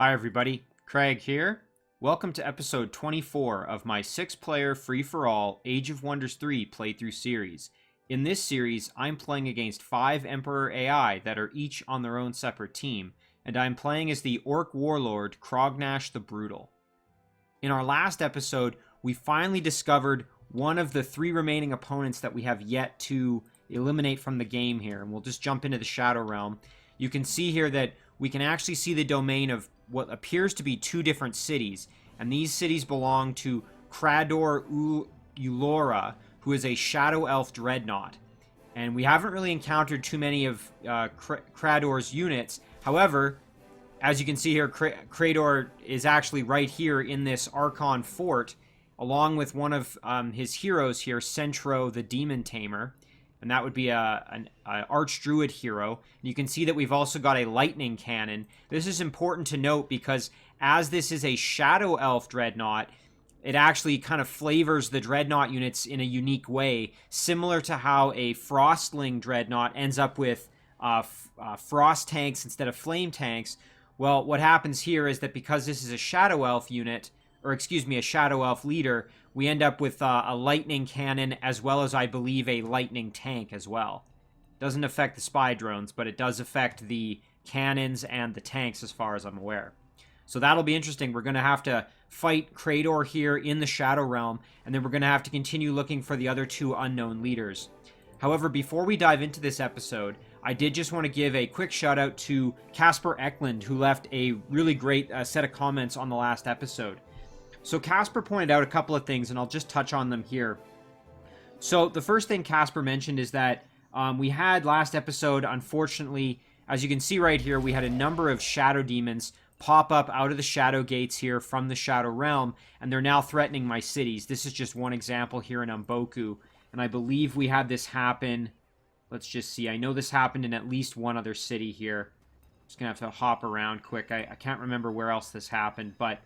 Hi everybody, Craig here. Welcome to episode 24 of my 6-player free-for-all Age of Wonders 3 playthrough series. In this series, I'm playing against 5 Emperor AI that are each on their own separate team, and I'm playing as the Orc Warlord Crognash the Brutal. In our last episode, we finally discovered one of the 3 remaining opponents that we have yet to eliminate from the game here, and we'll just jump into the Shadow Realm. You can see here that we can actually see the domain of what appears to be 2 different cities, and these cities belong to Crador Ulora, who is a Shadow Elf Dreadnought. And we haven't really encountered too many of Crador's units. However, as you can see here, Crador is actually right here in this Archon fort, along with one of his heroes here, Centro the Demon Tamer. And that would be an Archdruid hero. And you can see that we've also got a lightning cannon. This is important to note because as this is a Shadow Elf Dreadnought, it actually kind of flavors the Dreadnought units in a unique way, similar to how a Frostling Dreadnought ends up with frost tanks instead of flame tanks. Well, what happens here is that because this is a Shadow Elf unit, or excuse me, a Shadow Elf leader, we end up with a lightning cannon as well as, I believe, a lightning tank as well. Doesn't affect the spy drones, but it does affect the cannons and the tanks as far as I'm aware. So that'll be interesting. We're going to have to fight Crador here in the Shadow Realm, and then we're going to have to continue looking for the other 2 unknown leaders. However, before we dive into this episode, I did just want to give a quick shout out to Casper Eklund, who left a really great set of comments on the last episode. So Casper pointed out a couple of things, and I'll just touch on them here. So the first thing Casper mentioned is that we had last episode, unfortunately, as you can see right here, we had a number of shadow demons pop up out of the shadow gates here from the Shadow Realm, and they're now threatening my cities. This is just one example here in Umboku, and I believe we had this happen. Let's just see. I know this happened in at least one other city here. Just going to have to hop around quick. I can't remember where else this happened, but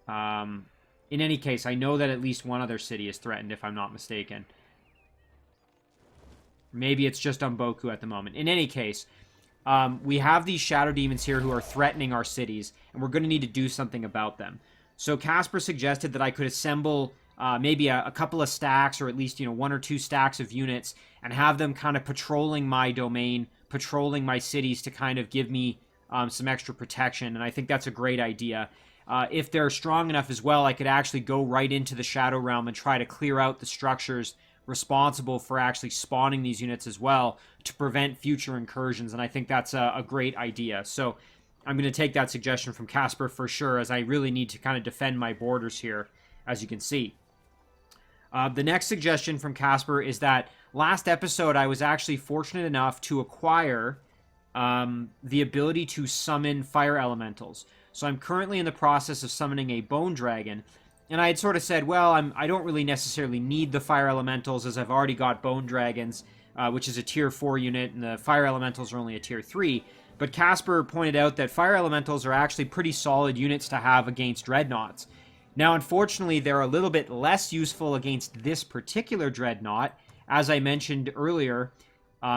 in any case, I know that at least one other city is threatened, if I'm not mistaken. Maybe it's just Umboku at the moment. In any case, we have these shadow demons here who are threatening our cities, and we're going to need to do something about them. So Casper suggested that I could assemble maybe a couple of stacks, or at least 1 or 2 stacks of units, and have them kind of patrolling my domain, patrolling my cities to kind of give me some extra protection, and I think that's a great idea. If they're strong enough as well, I could actually go right into the Shadow Realm and try to clear out the structures responsible for actually spawning these units as well to prevent future incursions, and I think that's a great idea. So I'm going to take that suggestion from Casper for sure, as I really need to kind of defend my borders here, as you can see. The next suggestion from Casper is that last episode I was actually fortunate enough to acquire the ability to summon fire elementals. So I'm currently in the process of summoning a bone dragon, and I had sort of said, well, I don't really necessarily need the fire elementals as I've already got bone dragons, which is a tier 4 unit, and the fire elementals are only a tier 3. But Casper pointed out that fire elementals are actually pretty solid units to have against dreadnoughts. Now, unfortunately, they're a little bit less useful against this particular dreadnought. As I mentioned earlier,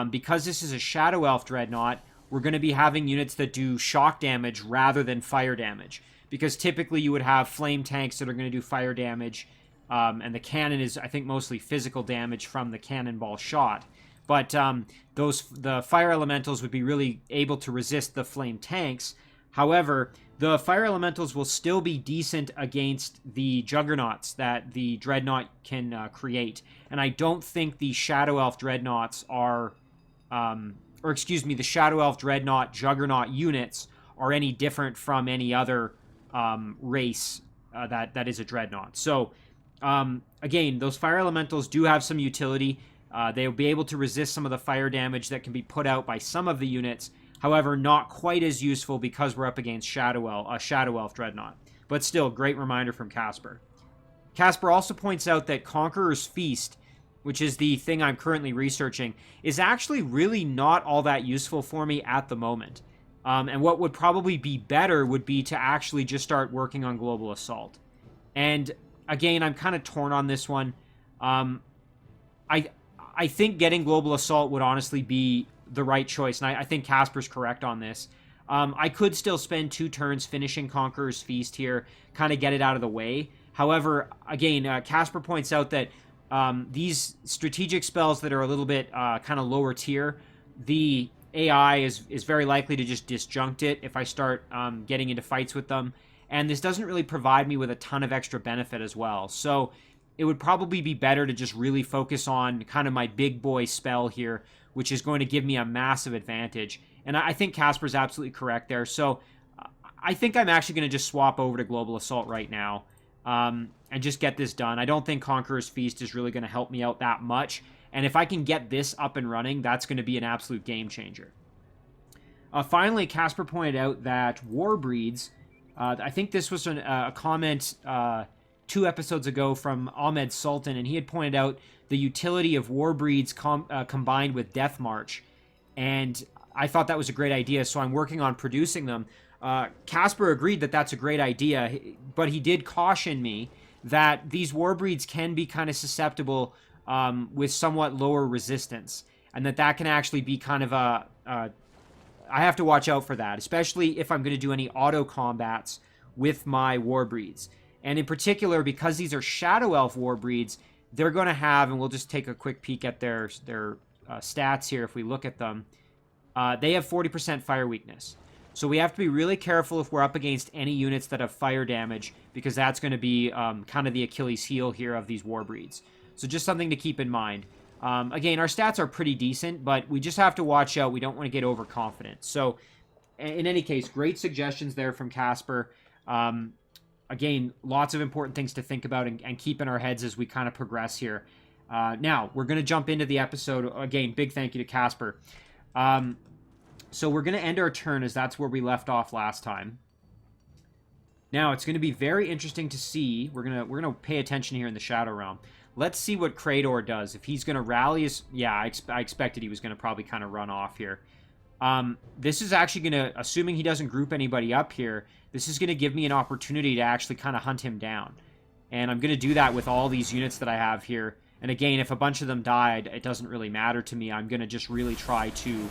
because this is a Shadow Elf Dreadnought, we're going to be having units that do shock damage rather than fire damage. Because typically you would have flame tanks that are going to do fire damage, and the cannon is, I think, mostly physical damage from the cannonball shot. But the fire elementals would be really able to resist the flame tanks. However, the fire elementals will still be decent against the juggernauts that the dreadnought can create. And I don't think the Shadow Elf Dreadnoughts are... the Shadow Elf Dreadnought Juggernaut units are any different from any other race that is a Dreadnought. So, again, those Fire Elementals do have some utility. They'll be able to resist some of the fire damage that can be put out by some of the units. However, not quite as useful because we're up against Shadow Elf Dreadnought. But still, great reminder from Casper. Casper also points out that Conqueror's Feast, which is the thing I'm currently researching, is actually really not all that useful for me at the moment. And what would probably be better would be to actually just start working on Global Assault. And again, I'm kind of torn on this one. I think getting Global Assault would honestly be the right choice, and I think Casper's correct on this. I could still spend 2 turns finishing Conqueror's Feast here, kind of get it out of the way. However, again, Casper points out that these strategic spells that are a little bit kind of lower tier, the AI is very likely to just disjunct it if I start getting into fights with them. And this doesn't really provide me with a ton of extra benefit as well. So it would probably be better to just really focus on kind of my big boy spell here, which is going to give me a massive advantage. And I think Casper's absolutely correct there. So I think I'm actually going to just swap over to Global Assault right now and just get this done. I don't think Conqueror's Feast is really going to help me out that much. And if I can get this up and running, that's going to be an absolute game changer. Finally, Casper pointed out that war breeds... I think this was a comment 2 episodes ago from Ahmed Sultan, and he had pointed out the utility of war breeds combined with Death March. And I thought that was a great idea, so I'm working on producing them. Casper agreed that that's a great idea, but he did caution me that these war breeds can be kind of susceptible with somewhat lower resistance, and that can actually be kind of I have to watch out for that, especially if I'm going to do any auto combats with my war breeds. And in particular, because these are Shadow Elf war breeds, they're going to have, and we'll just take a quick peek at their stats here if we look at them. They have 40% fire weakness. So we have to be really careful if we're up against any units that have fire damage, because that's going to be kind of the Achilles heel here of these war breeds. So just something to keep in mind. Again, our stats are pretty decent, but we just have to watch out. We don't want to get overconfident. So, in any case, great suggestions there from Casper. Again, lots of important things to think about and keep in our heads as we kind of progress here. Now, we're going to jump into the episode. Again, big thank you to Casper. So we're going to end our turn as that's where we left off last time. Now, it's going to be very interesting to see. We're going to pay attention here in the Shadow Realm. Let's see what Crador does. If he's going to rally his... Yeah, I expected he was going to probably kind of run off here. This is actually going to... Assuming he doesn't group anybody up here, this is going to give me an opportunity to actually kind of hunt him down. And I'm going to do that with all these units that I have here. And again, if a bunch of them died, it doesn't really matter to me. I'm going to just really try to...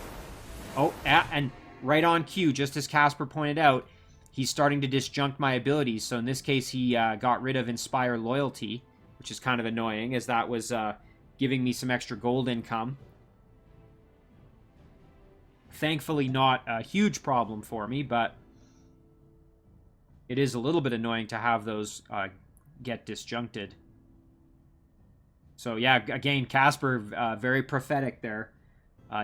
Oh, and right on cue, just as Casper pointed out, he's starting to disjunct my abilities. So in this case, he got rid of Inspire Loyalty, which is kind of annoying, as that was giving me some extra gold income. Thankfully not a huge problem for me, but it is a little bit annoying to have those get disjuncted. So yeah, again, Casper, very prophetic there.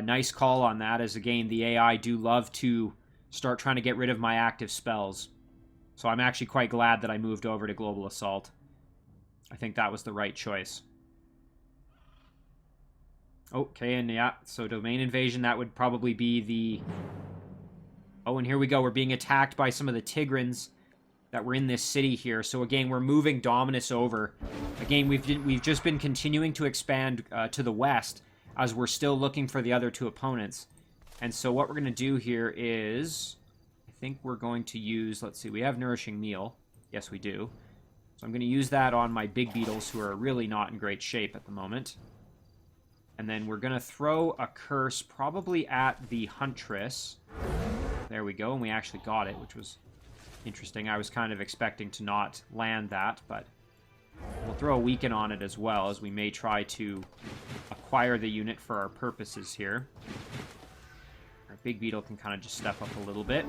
Nice call on that, as again, the AI do love to start trying to get rid of my active spells. So I'm actually quite glad that I moved over to Global Assault. I think that was the right choice. Okay, and yeah, so Domain Invasion, that would probably be the... Oh, and here we go. We're being attacked by some of the Tigrans that were in this city here. So again, we're moving Dominus over. Again, we've just been continuing to expand to the west, as we're still looking for the other 2 opponents. And so what we're going to do here is... I think we're going to use... Let's see, we have Nourishing Meal. Yes, we do. So I'm going to use that on my big beetles, who are really not in great shape at the moment. And then we're going to throw a curse probably at the Huntress. There we go, and we actually got it, which was interesting. I was kind of expecting to not land that, but we'll throw a weaken on it as well, as we may try to acquire the unit for our purposes here. Our big beetle can kind of just step up a little bit.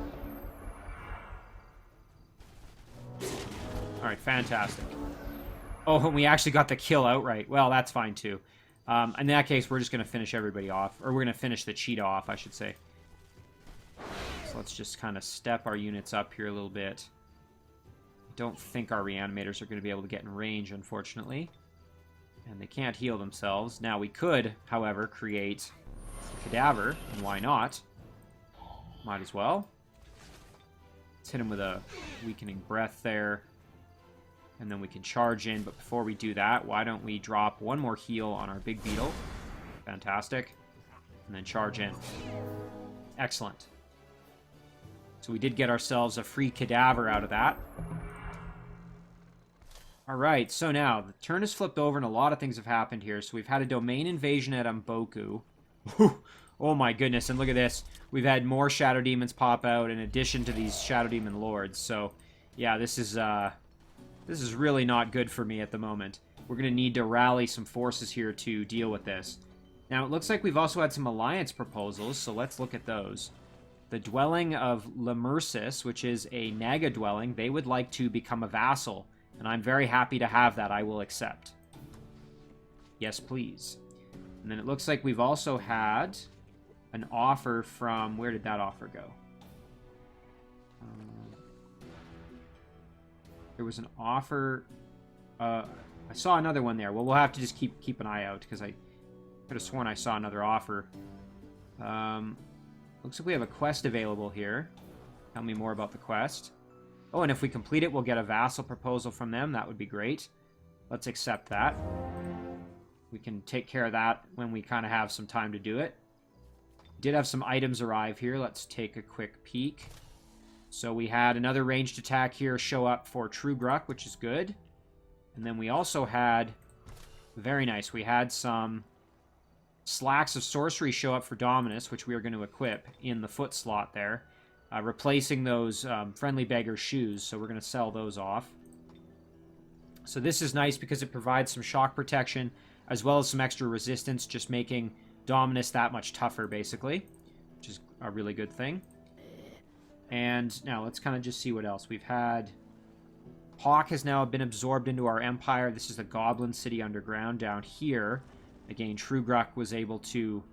Alright, fantastic. Oh, and we actually got the kill outright. Well, that's fine too. In that case, we're just going to finish everybody off. Or we're going to finish the cheetah off, I should say. So let's just kind of step our units up here a little bit. I don't think our reanimators are going to be able to get in range, unfortunately. And they can't heal themselves. Now, we could, however, create a cadaver. And why not? Might as well. Let's hit him with a weakening breath there. And then we can charge in, but before we do that, why don't we drop one more heal on our big beetle. Fantastic. And then charge in. Excellent. So we did get ourselves a free cadaver out of that. Alright, so now, the turn is flipped over and a lot of things have happened here. So we've had a domain invasion at Mboku. Oh my goodness, and look at this. We've had more Shadow Demons pop out in addition to these Shadow Demon Lords. So, yeah, this is really not good for me at the moment. We're going to need to rally some forces here to deal with this. Now, it looks like we've also had some alliance proposals, so let's look at those. The Dwelling of Lemursis, which is a Naga dwelling, they would like to become a vassal, and I'm very happy to have that. I will accept. Yes, please. And then it looks like we've also had an offer from... Where did that offer go? There was an offer... I saw another one there. Well, we'll have to just keep an eye out, because I could have sworn I saw another offer. Looks like we have a quest available here. Tell me more about the quest. Oh, and if we complete it, we'll get a vassal proposal from them. That would be great. Let's accept that. We can take care of that when we kind of have some time to do it. Did have some items arrive here. Let's take a quick peek. So we had another ranged attack here show up for True Gruck, which is good. And then we also had... Very nice. We had some Slacks of Sorcery show up for Dominus, which we are going to equip in the foot slot there. Replacing those Friendly Beggar's shoes, so we're going to sell those off. So this is nice because it provides some shock protection, as well as some extra resistance, just making Dominus that much tougher, basically, which is a really good thing. And now let's kind of just see what else. We've had... Hawk has now been absorbed into our empire. This is the Goblin City underground down here. Again, True Gruck was able to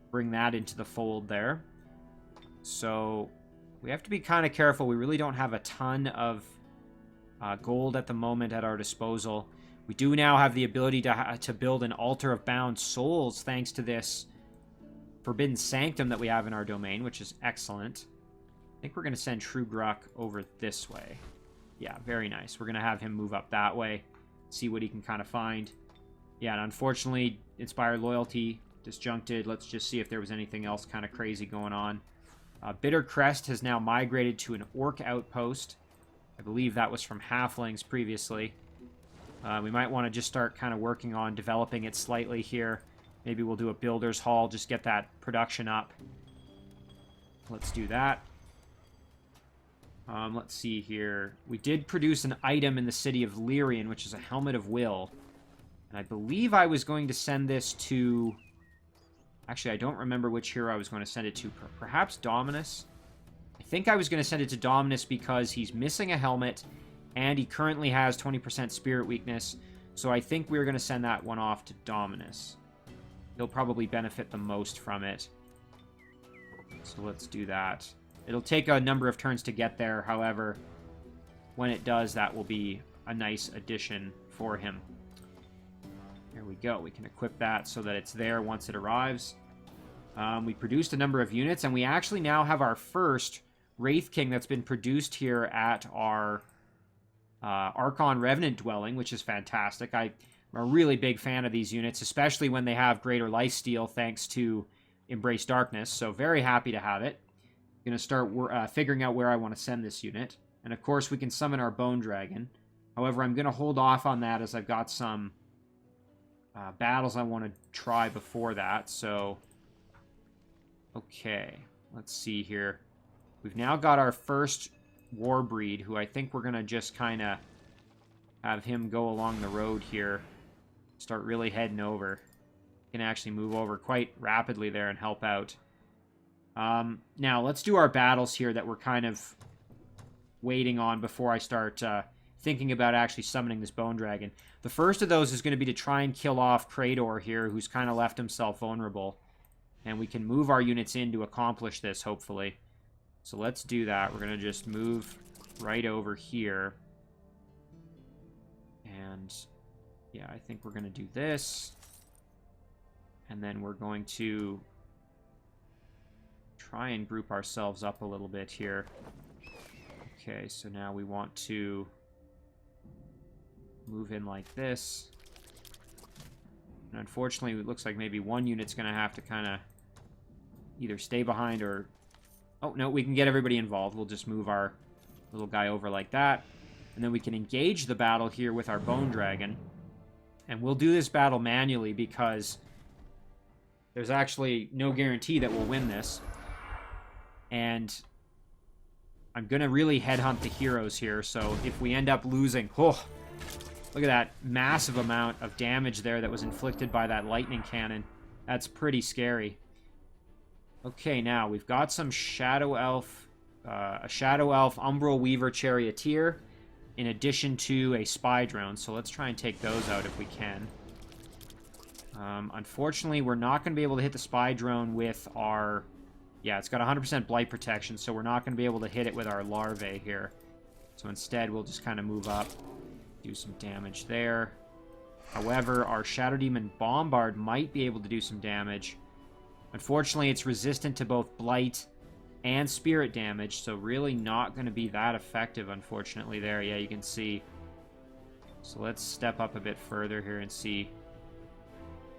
bring that into the fold there. So we have to be kind of careful. We really don't have a ton of gold at the moment at our disposal. We do now have the ability to build an Altar of Bound Souls thanks to this Forbidden Sanctum that we have in our domain, which is excellent. I think we're going to send True Gruck over this way. Yeah, very nice. We're going to have him move up that way, see what he can kind of find. Yeah, and unfortunately, Inspired Loyalty disjuncted. Let's just see if there was anything else kind of crazy going on. Bitter Crest has now migrated to an Orc outpost. I believe that was from Halflings previously. We might want to just start kind of working on developing it slightly here. Maybe we'll do a Builder's Hall, just get that production up. Let's do that. Let's see here. We did produce an item in the city of Lyrian, which is a Helmet of Will. And I believe I was going to send this to... Actually, I don't remember which hero I was going to send it to. Perhaps Dominus? I think I was going to send it to Dominus because he's missing a helmet, and he currently has 20% spirit weakness. So I think we're going to send that one off to Dominus. He'll probably benefit the most from it. So let's do that. It'll take a number of turns to get there. However, when it does, that will be a nice addition for him. There we go. We can equip that so that it's there once it arrives. We produced a number of units, and we actually now have our first Wraith King that's been produced here at our Archon Revenant dwelling, which is fantastic. I'm a really big fan of these units, especially when they have greater lifesteal thanks to Embrace Darkness, so very happy to have it. I'm going to start figuring out where I want to send this unit. And of course, we can summon our Bone Dragon. However, I'm going to hold off on that as I've got some battles I want to try before that. So, okay, let's see here. We've now got our first Warbreed, who I think we're going to just kind of have him go along the road here. Start really heading over. Can actually move over quite rapidly there and help out. Now, let's do our battles here that we're kind of waiting on before I start thinking about actually summoning this Bone Dragon. The first of those is going to be to try and kill off Crador here, who's kind of left himself vulnerable. And we can move our units in to accomplish this, hopefully. So let's do that. We're going to just move right over here. And, yeah, I think we're going to do this. And then we're going to try and group ourselves up a little bit here. Okay, so now we want to move in like this. And unfortunately, it looks like maybe one unit's going to have to kind of either stay behind or... Oh, no, we can get everybody involved. We'll just move our little guy over like that. And then we can engage the battle here with our Bone Dragon. And we'll do this battle manually because there's actually no guarantee that we'll win this. And I'm going to really headhunt the heroes here, so if we end up losing... Oh, look at that massive amount of damage there that was inflicted by that lightning cannon. That's pretty scary. Okay, now we've got some Shadow Elf, a Shadow Elf Umbral Weaver Charioteer, in addition to a Spy Drone. So let's try and take those out if we can. Unfortunately, we're not going to be able to hit the Spy Drone with our... Yeah, it's got 100% Blight Protection, so we're not going to be able to hit it with our Larvae here. So instead, we'll just kind of move up, do some damage there. However, our Shadow Demon Bombard might be able to do some damage. Unfortunately, it's resistant to both Blight and Spirit damage, so really not going to be that effective, unfortunately, there. Yeah, you can see. So let's step up a bit further here and see.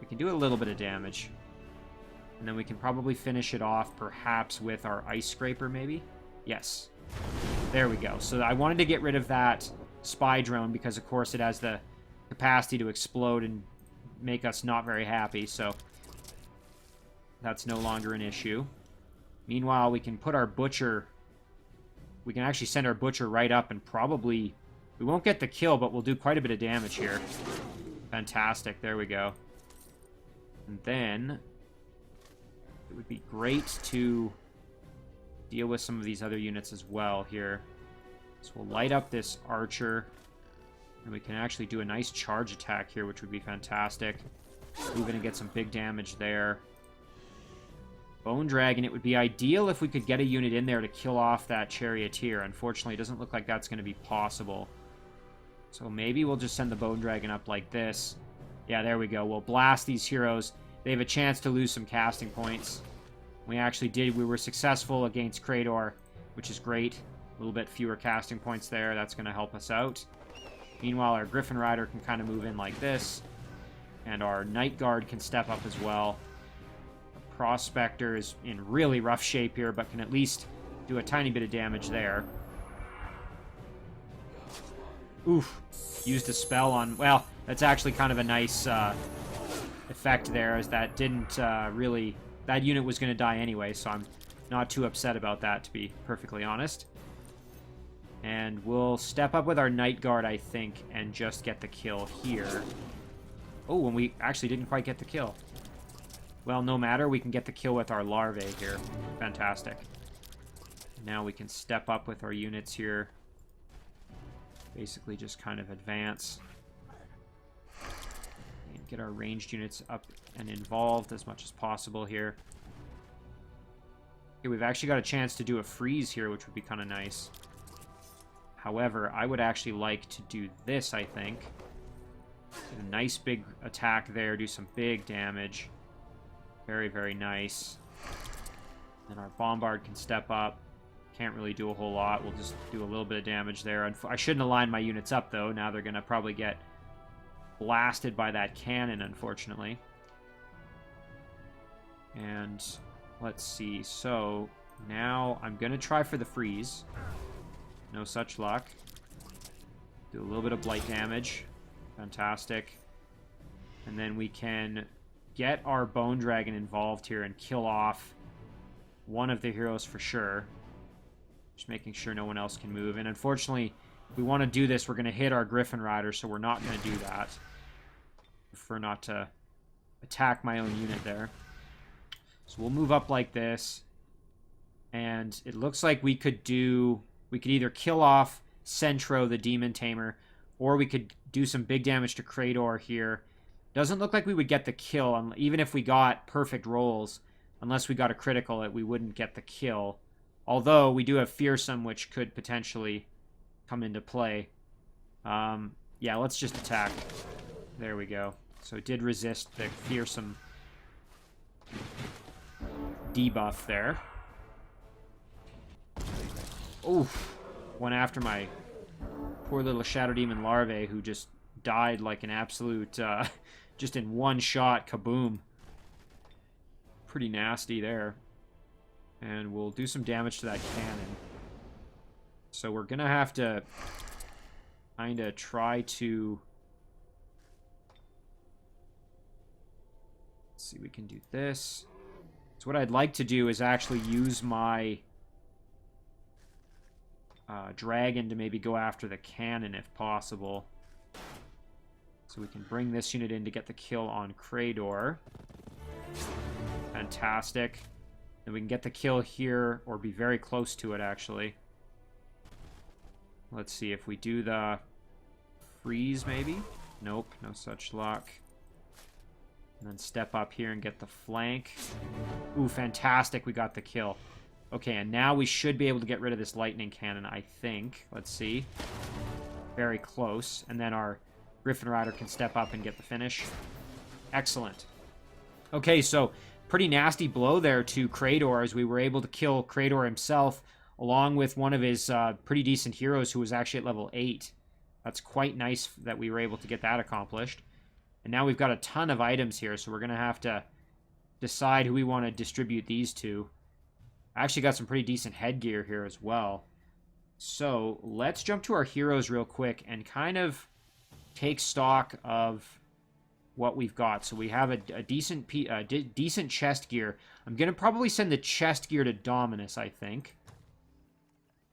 We can do a little bit of damage. And then we can probably finish it off, perhaps, with our Ice Scraper, maybe? Yes. There we go. So I wanted to get rid of that Spy Drone because, of course, it has the capacity to explode and make us not very happy, so that's no longer an issue. Meanwhile, we can put our Butcher... We can actually send our Butcher right up and probably... We won't get the kill, but we'll do quite a bit of damage here. Fantastic. There we go. And then... It would be great to deal with some of these other units as well here. So we'll light up this Archer. And we can actually do a nice charge attack here, which would be fantastic. Move in and get some big damage there. Bone Dragon, it would be ideal if we could get a unit in there to kill off that Charioteer. Unfortunately, it doesn't look like that's going to be possible. So maybe we'll just send the Bone Dragon up like this. Yeah, there we go. We'll blast these heroes. They have a chance to lose some casting points. We actually did. We were successful against Crador, which is great. A little bit fewer casting points there. That's going to help us out. Meanwhile, our Griffin Rider can kind of move in like this. And our Night Guard can step up as well. The Prospector is in really rough shape here, but can at least do a tiny bit of damage there. Oof. Used a spell on... Well, that's actually kind of a nice... effect there, as that didn't really... That unit was going to die anyway, so I'm not too upset about that, to be perfectly honest. And we'll step up with our Night Guard, I think, and just get the kill here. Oh, and we actually didn't quite get the kill. Well, no matter, we can get the kill with our Larvae here. Fantastic. Now we can step up with our units here. Basically just kind of advance. Get our ranged units up and involved as much as possible here. Okay, we've actually got a chance to do a freeze here, which would be kind of nice. However, I would actually like to do this, I think. Get a nice big attack there, do some big damage. Very, very nice. Then our Bombard can step up. Can't really do a whole lot. We'll just do a little bit of damage there. I shouldn't align my units up, though. Now they're going to probably get blasted by that cannon, unfortunately. And let's see. So now I'm going to try for the freeze. No such luck. Do a little bit of blight damage. Fantastic. And then we can get our Bone Dragon involved here and kill off one of the heroes for sure. Just making sure no one else can move. And unfortunately, if we want to do this, we're going to hit our Griffin Rider, so we're not going to do that. Prefer not to attack my own unit there. So we'll move up like this. And it looks like we could either kill off Centro, the Demon Tamer, or we could do some big damage to Crador here. Doesn't look like we would get the kill, even if we got perfect rolls. Unless we got a critical, we wouldn't get the kill. Although, we do have Fearsome, which could potentially come into play. Yeah, let's just attack. There we go. So it did resist the Fearsome debuff there. Oof. Went after my poor little Shadow Demon Larvae, who just died like an absolute, just in one shot, kaboom. Pretty nasty there. And we'll do some damage to that cannon. So we're going to have to kind of try to... Let's see, we can do this. So what I'd like to do is actually use my dragon to maybe go after the cannon if possible. So we can bring this unit in to get the kill on Crador. Fantastic. Then we can get the kill here, or be very close to it, actually. Let's see, if we do the freeze, maybe? Nope, no such luck. And then step up here and get the flank. Ooh, fantastic, we got the kill. Okay, and now we should be able to get rid of this lightning cannon, I think. Let's see. Very close. And then our Griffin Rider can step up and get the finish. Excellent. Okay, so pretty nasty blow there to Crador, as we were able to kill Crador himself, along with one of his pretty decent heroes who was actually at level 8. That's quite nice that we were able to get that accomplished. And now we've got a ton of items here, so we're going to have to decide who we want to distribute these to. I actually got some pretty decent headgear here as well. So let's jump to our heroes real quick and kind of take stock of what we've got. So we have a decent decent chest gear. I'm going to probably send the chest gear to Dominus, I think.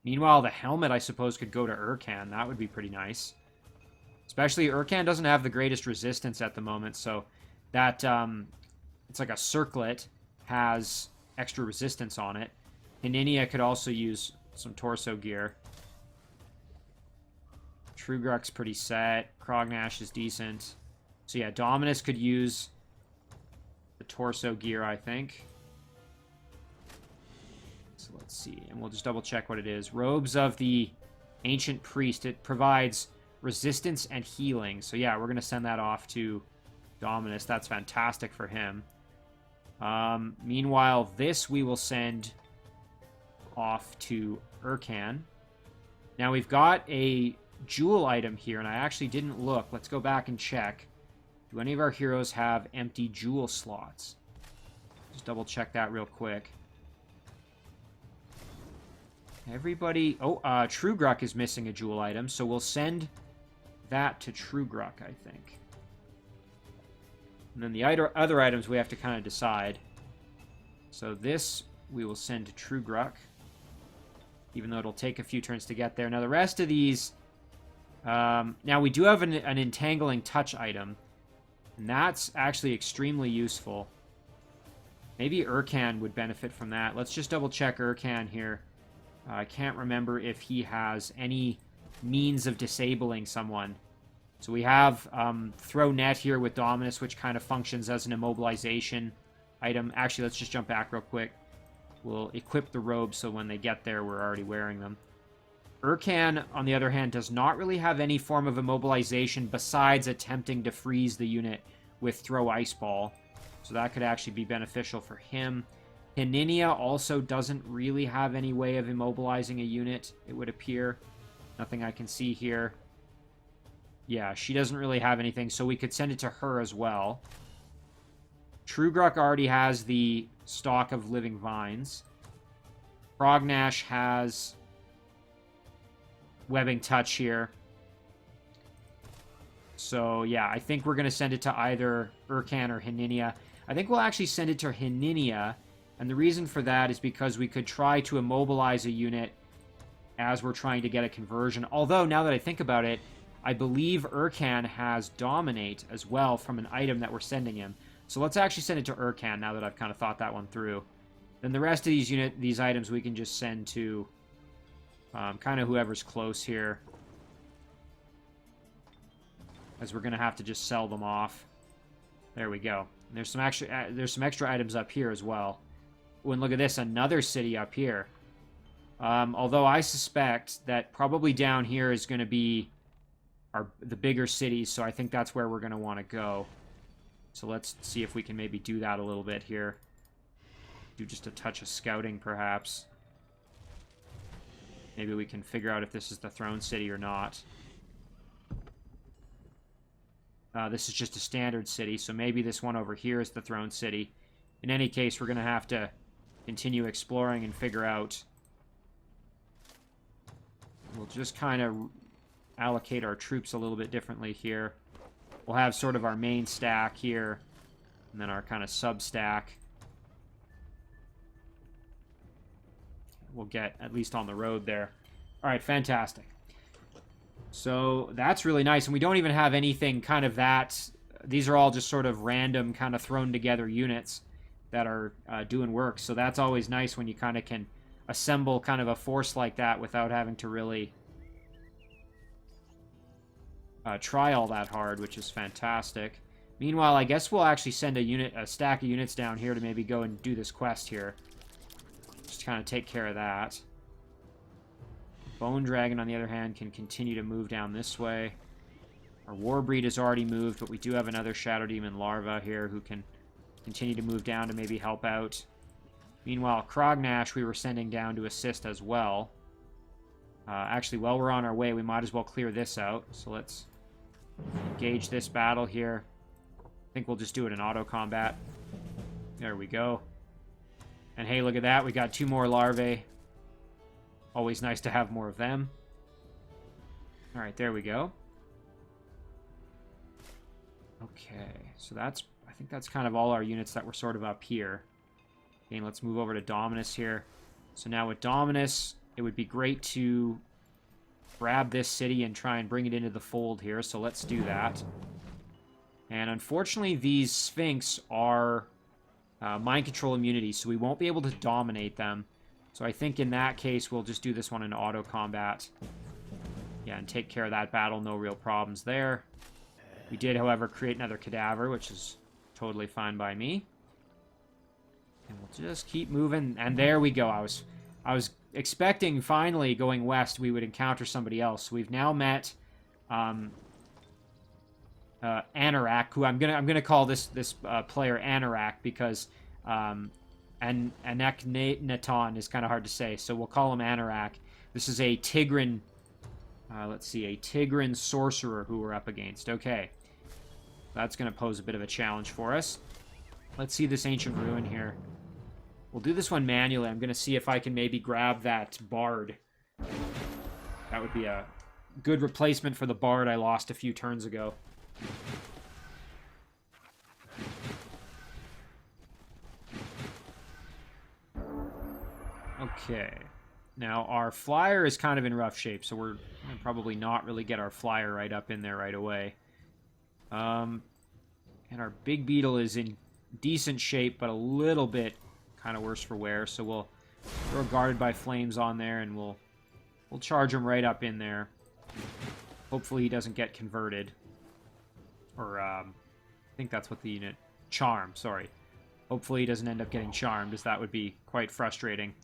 Meanwhile, the helmet, I suppose, could go to Urkan. That would be pretty nice. Especially Urkan doesn't have the greatest resistance at the moment, so that, it's like a circlet, has extra resistance on it. Heninia could also use some torso gear. Trugruck's pretty set. Crognash is decent. So yeah, Dominus could use the torso gear, I think. So let's see, and we'll just double check what it is. Robes of the Ancient Priest. It provides resistance and healing. So yeah, we're going to send that off to Dominus. That's fantastic for him. Meanwhile, this we will send off to Urkan. Now we've got a jewel item here, and I actually didn't look. Let's go back and check. Do any of our heroes have empty jewel slots? Just double check that real quick. Everybody... Oh, Trugruck is missing a jewel item, so we'll send that to Trugruck, I think. And then the other items we have to kind of decide. So this we will send to Trugruck, even though it'll take a few turns to get there. Now the rest of these... now we do have an Entangling Touch item, and that's actually extremely useful. Maybe Urkan would benefit from that. Let's just double check Urkan here. I can't remember if he has any means of disabling someone. So we have Throw Net here with Dominus, which kind of functions as an immobilization item. Actually, let's just jump back real quick. We'll equip the robes so when they get there, we're already wearing them. Urkan, on the other hand, does not really have any form of immobilization besides attempting to freeze the unit with Throw Ice Ball. So that could actually be beneficial for him. Heninia also doesn't really have any way of immobilizing a unit, it would appear. Nothing I can see here. Yeah, she doesn't really have anything, so we could send it to her as well. Trugruck already has the stock of Living Vines. Crognash has Webbing Touch here. So, yeah, I think we're going to send it to either Urkan or Heninia. I think we'll actually send it to Heninia, and the reason for that is because we could try to immobilize a unit as we're trying to get a conversion. Although, now that I think about it, I believe Urkan has Dominate as well from an item that we're sending him. So let's actually send it to Urkan now that I've kind of thought that one through. Then the rest of these items we can just send to kind of whoever's close here, as we're going to have to just sell them off. There we go. And there's some extra items up here as well. Oh, and look at this, another city up here. Although I suspect that probably down here is going to be the bigger cities, so I think that's where we're going to want to go. So let's see if we can maybe do that a little bit here. Do just a touch of scouting, perhaps. Maybe we can figure out if this is the Throne City or not. This is just a standard city, so maybe this one over here is the Throne City. In any case, we're going to have to continue exploring and figure out. We'll just kind of allocate our troops a little bit differently here. We'll have sort of our main stack here, And then our kind of sub-stack we'll get at least on the road there. All right, fantastic. So that's really nice. And we don't even have anything kind of that... These are all just sort of random kind of thrown together units that are doing work. So that's always nice when you kind of can assemble kind of a force like that without having to really try all that hard, which is fantastic. Meanwhile, I guess we'll actually send a stack of units down here to maybe go and do this quest here. Just kind of take care of that. Bone Dragon, on the other hand, can continue to move down this way. Our Warbreed has already moved, but we do have another Shadow Demon Larva here who can continue to move down to maybe help out. Meanwhile, Crognash we were sending down to assist as well. Actually, while we're on our way, we might as well clear this out. So let's engage this battle here. I think we'll just do it in auto combat. There we go. And hey, look at that. We got 2 more larvae. Always nice to have more of them. All right, there we go. Okay, so I think that's kind of all our units that were sort of up here. Again, let's move over to Dominus here. So now with Dominus, it would be great to grab this city and try and bring it into the fold here. So let's do that. And unfortunately, these Sphinx are mind control immunity, so we won't be able to dominate them. So I think in that case, we'll just do this one in auto combat. Yeah, and take care of that battle. No real problems there. We did, however, create another cadaver, which is totally fine by me. And we'll just keep moving. And there we go. I was expecting finally going west we would encounter somebody else. We've now met Anorak, who I'm gonna call this player Anorak because Aneknaton is kind of hard to say, so we'll call him Anorak. This is a Tigran. Let's see, a Tigran sorcerer who we're up against. Okay, that's going to pose a bit of a challenge for us. Let's see this ancient ruin here. We'll do this one manually. I'm going to see if I can maybe grab that bard. That would be a good replacement for the bard I lost a few turns ago. Okay. Now, our flyer is kind of in rough shape, so we're going to probably not really get our flyer right up in there right away. And our big beetle is in decent shape, but a little bit kind of worse for wear, so we'll throw Guarded by Flames on there, and we'll charge him right up in there. Hopefully he doesn't get converted. Or, I think that's what the unit... Charm, sorry. Hopefully he doesn't end up getting charmed, as that would be quite frustrating.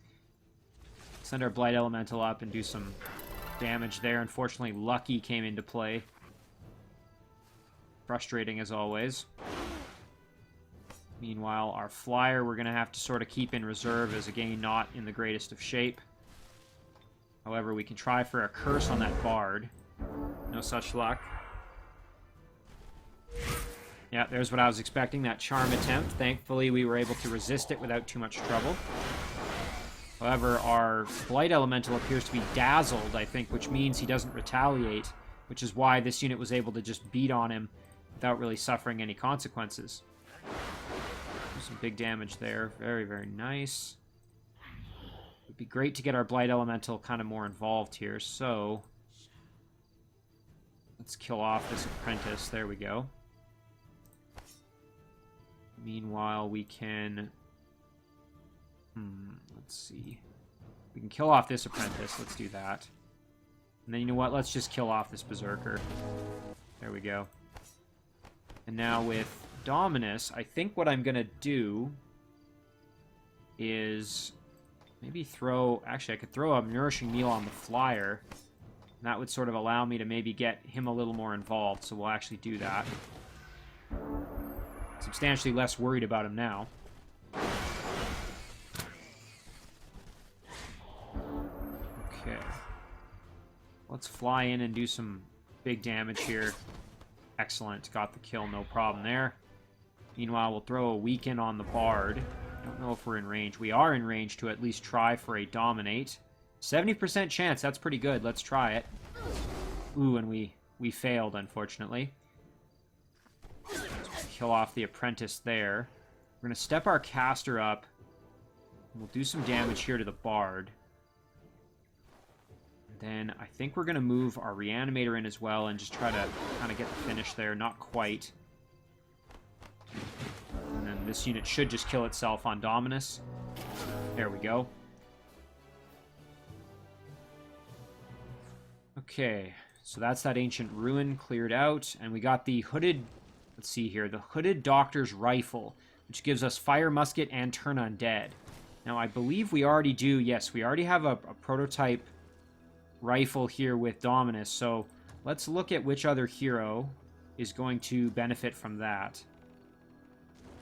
Send our Blight Elemental up and do some damage there. Unfortunately, Lucky came into play. Frustrating as always. Meanwhile, our flyer we're going to have to sort of keep in reserve as, again, not in the greatest of shape. However, we can try for a curse on that bard. No such luck. Yeah, there's what I was expecting, that charm attempt. Thankfully, we were able to resist it without too much trouble. However, our Blight Elemental appears to be dazzled, I think, which means he doesn't retaliate, which is why this unit was able to just beat on him without really suffering any consequences. Some big damage there. Very, very nice. It would be great to get our Blight Elemental kind of more involved here, so... let's kill off this apprentice. There we go. Meanwhile, we can... let's see. We can kill off this apprentice. Let's do that. And then, you know what? Let's just kill off this berserker. There we go. And now with Dominus, I think what I'm going to do is maybe throw... actually, I could throw a Nourishing Meal on the flyer. And that would sort of allow me to maybe get him a little more involved. So we'll actually do that. Substantially less worried about him now. Okay. Let's fly in and do some big damage here. Excellent. Got the kill, no problem there. Meanwhile, we'll throw a weaken on the bard. I don't know if we're in range. We are in range to at least try for a dominate. 70% chance. That's pretty good. Let's try it. Ooh, and we failed, unfortunately. kill off the apprentice there. We're going to step our caster up. And we'll do some damage here to the bard. Then I think we're going to move our reanimator in as well and just try to kind of get the finish there. Not quite. And then this unit should just kill itself on Dominus. There we go. Okay, so that's that ancient ruin cleared out. And we got the hooded, let's see here, the hooded doctor's rifle, which gives us fire musket and turn undead. Now I believe we already do, yes, we already have a prototype rifle here with Dominus, so let's look at which other hero is going to benefit from that.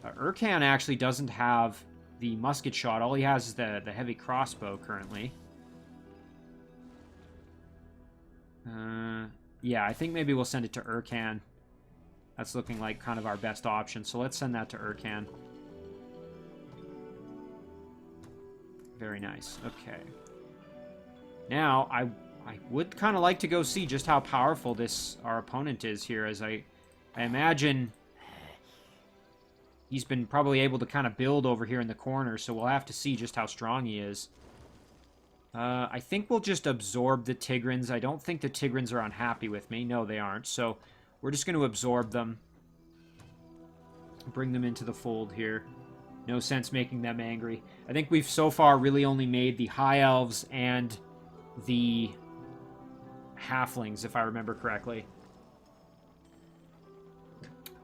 Urkan actually doesn't have the musket shot. All he has is the heavy crossbow currently. Yeah, I think maybe we'll send it to Urkan. That's looking like kind of our best option, so let's send that to Urkan. Very nice. Okay. Now, I would kind of like to go see just how powerful our opponent is here, as I imagine he's been probably able to kind of build over here in the corner, so we'll have to see just how strong he is. I think we'll just absorb the Tigrans. I don't think the Tigrans are unhappy with me. No, they aren't. So we're just going to absorb them. Bring them into the fold here. No sense making them angry. I think we've so far really only made the High Elves and the Halflings, if I remember correctly,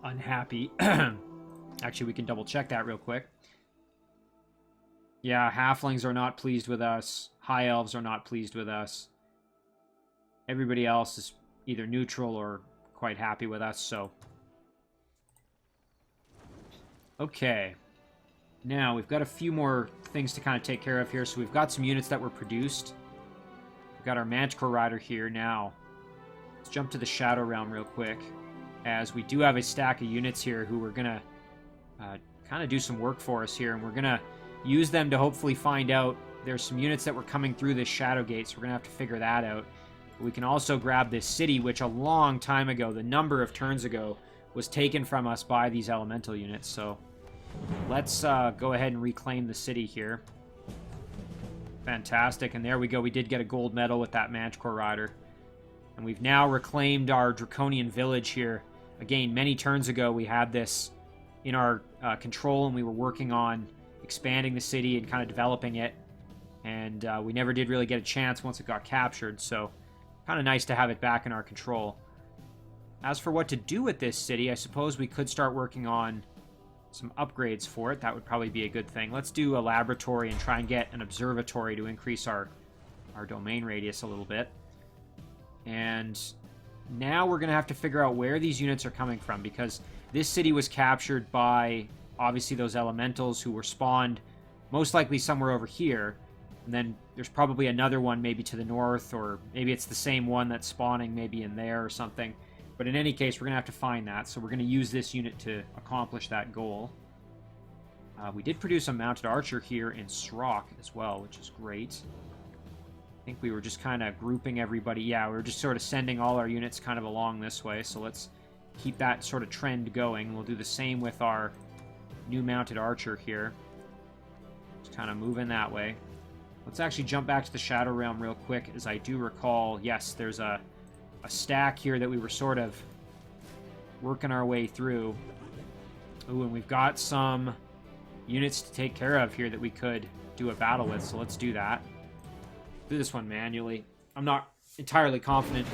unhappy. Actually, we can double check that real quick. Yeah, Halflings are not pleased with us. High Elves are not pleased with us. Everybody else is either neutral or quite happy with us, so. Okay. Now, we've got a few more things to kind of take care of here. So we've got some units that were produced. We've got our Manticore Rider here now. Let's jump to the Shadow Realm real quick, as we do have a stack of units here who are going to kind of do some work for us here, and we're going to use them to hopefully find out. There's some units that were coming through this Shadow Gate, so we're going to have to figure that out. We can also grab this city, which a long time ago, the number of turns ago, was taken from us by these elemental units. So let's go ahead and reclaim the city here. Fantastic, and there we go. We did get a gold medal with that Manticore Rider. And we've now reclaimed our Draconian village here. Again, many turns ago, we had this in our control, and we were working on expanding the city and kind of developing it. And we never did really get a chance once it got captured, so kind of nice to have it back in our control. As for what to do with this city, I suppose we could start working on some upgrades for it. That would probably be a good thing. Let's do a laboratory and try and get an observatory to increase our domain radius a little bit. And now we're going to have to figure out where these units are coming from, because this city was captured by, obviously, those elementals who were spawned most likely somewhere over here. And then there's probably another one maybe to the north, or maybe it's the same one that's spawning maybe in there or something. But in any case, we're going to have to find that. So we're going to use this unit to accomplish that goal. We did produce a mounted archer here in Srock as well, which is great. I think we were just kind of grouping everybody. Yeah, we were just sort of sending all our units kind of along this way. So let's keep that sort of trend going. We'll do the same with our new mounted archer here. Just kind of moving that way. Let's actually jump back to the Shadow Realm real quick, as I do recall, yes, there's a stack here that we were sort of working our way through. Ooh, and we've got some units to take care of here that we could do a battle with, so let's do that. Do this one manually. I'm not entirely confident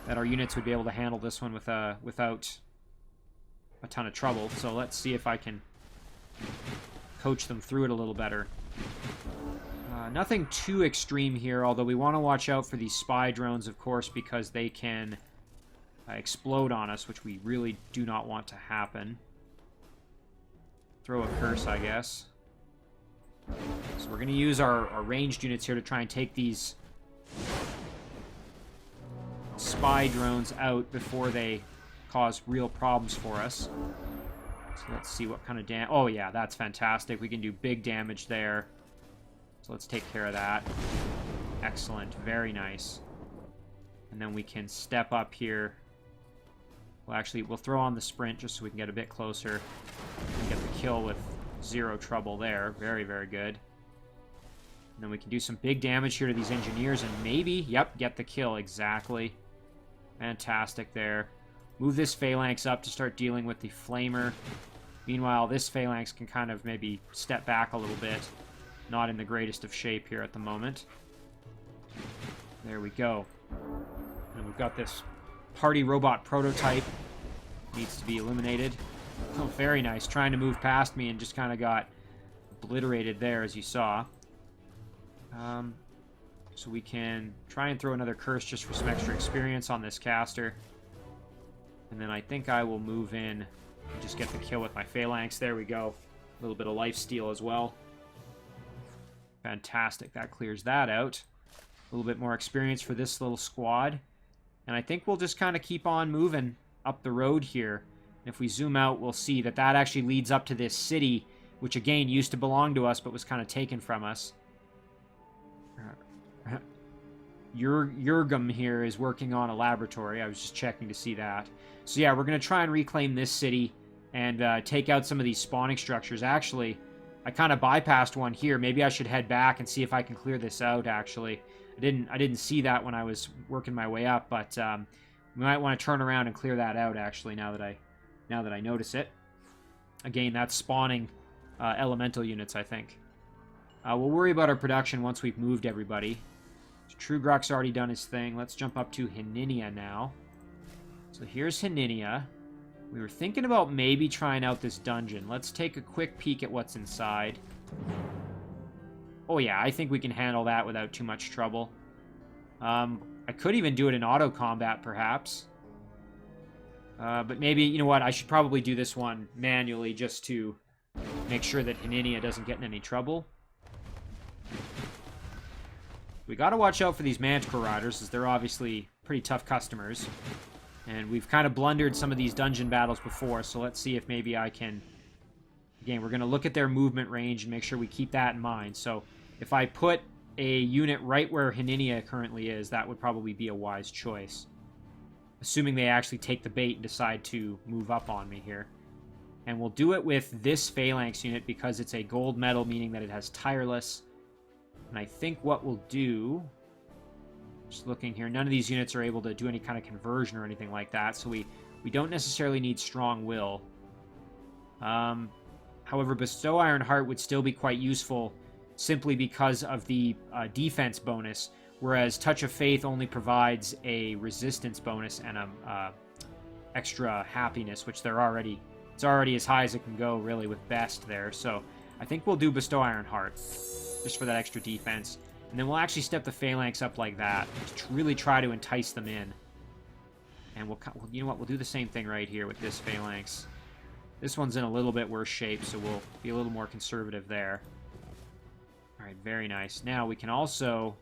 that our units would be able to handle this one without a ton of trouble, so let's see if I can coach them through it a little better. Nothing too extreme here, although we want to watch out for these spy drones, of course, because they can explode on us, which we really do not want to happen. Throw a curse, I guess. So we're going to use our ranged units here to try and take these spy drones out before they cause real problems for us. So let's see what kind of damage... Oh, yeah, that's fantastic. We can do big damage there. So let's take care of that. Excellent. Very nice. And then we can step up here We'll throw on the sprint just so we can get a bit closer and get the kill with zero trouble there. Very, very good. And then we can do some big damage here to these engineers and maybe, yep, get the kill. Exactly. Fantastic there. Move this phalanx up to start dealing with the flamer. Meanwhile, this phalanx can kind of maybe step back a little bit. Not in the greatest of shape here at the moment. There we go. And we've got this party robot prototype. Needs to be eliminated. Oh, very nice. Trying to move past me and just kind of got obliterated there, as you saw. So we can try and throw another curse just for some extra experience on this caster. And then I think I will move in and just get the kill with my phalanx. There we go. A little bit of lifesteal as well. Fantastic. That clears that out. A little bit more experience for this little squad. And I think we'll just kind of keep on moving up the road here. If we zoom out, we'll see that that actually leads up to this city, which again used to belong to us, but was kind of taken from us. Jurgum here is working on a laboratory. I was just checking to see that. So yeah, we're going to try and reclaim this city and take out some of these spawning structures. Actually, I kind of bypassed one here. Maybe I should head back and see if I can clear this out, actually. I didn't see that when I was working my way up, but we might want to turn around and clear that out, actually, now that I notice it. Again, that's spawning elemental units, I think. We'll worry about our production once we've moved everybody. Trugrak's already done his thing. Let's jump up to Hininia now. So here's Hininia. We were thinking about maybe trying out this dungeon. Let's take a quick peek at what's inside. Oh yeah, I think we can handle that without too much trouble. I could even do it in auto combat, perhaps. But maybe, you know what, I should probably do this one manually just to make sure that Hininia doesn't get in any trouble. We gotta watch out for these Manticore Riders, as they're obviously pretty tough customers. And we've kind of blundered some of these dungeon battles before, so let's see if maybe I can... Again, we're gonna look at their movement range and make sure we keep that in mind. So if I put a unit right where Hininia currently is, that would probably be a wise choice. Assuming they actually take the bait and decide to move up on me here. And we'll do it with this Phalanx unit because it's a gold medal, meaning that it has Tireless. And I think what we'll do... Just looking here, none of these units are able to do any kind of conversion or anything like that, so we don't necessarily need Strong Will. However, Bestow Iron Heart would still be quite useful simply because of the defense bonus, whereas Touch of Faith only provides a resistance bonus and a extra happiness, which it's already as high as it can go, really, with Best there. So I think we'll do Bestow Iron Heart, just for that extra defense. And then we'll actually step the Phalanx up like that, to really try to entice them in. And you know what, we'll do the same thing right here with this Phalanx. This one's in a little bit worse shape, so we'll be a little more conservative there. Alright, very nice. Now, we can also...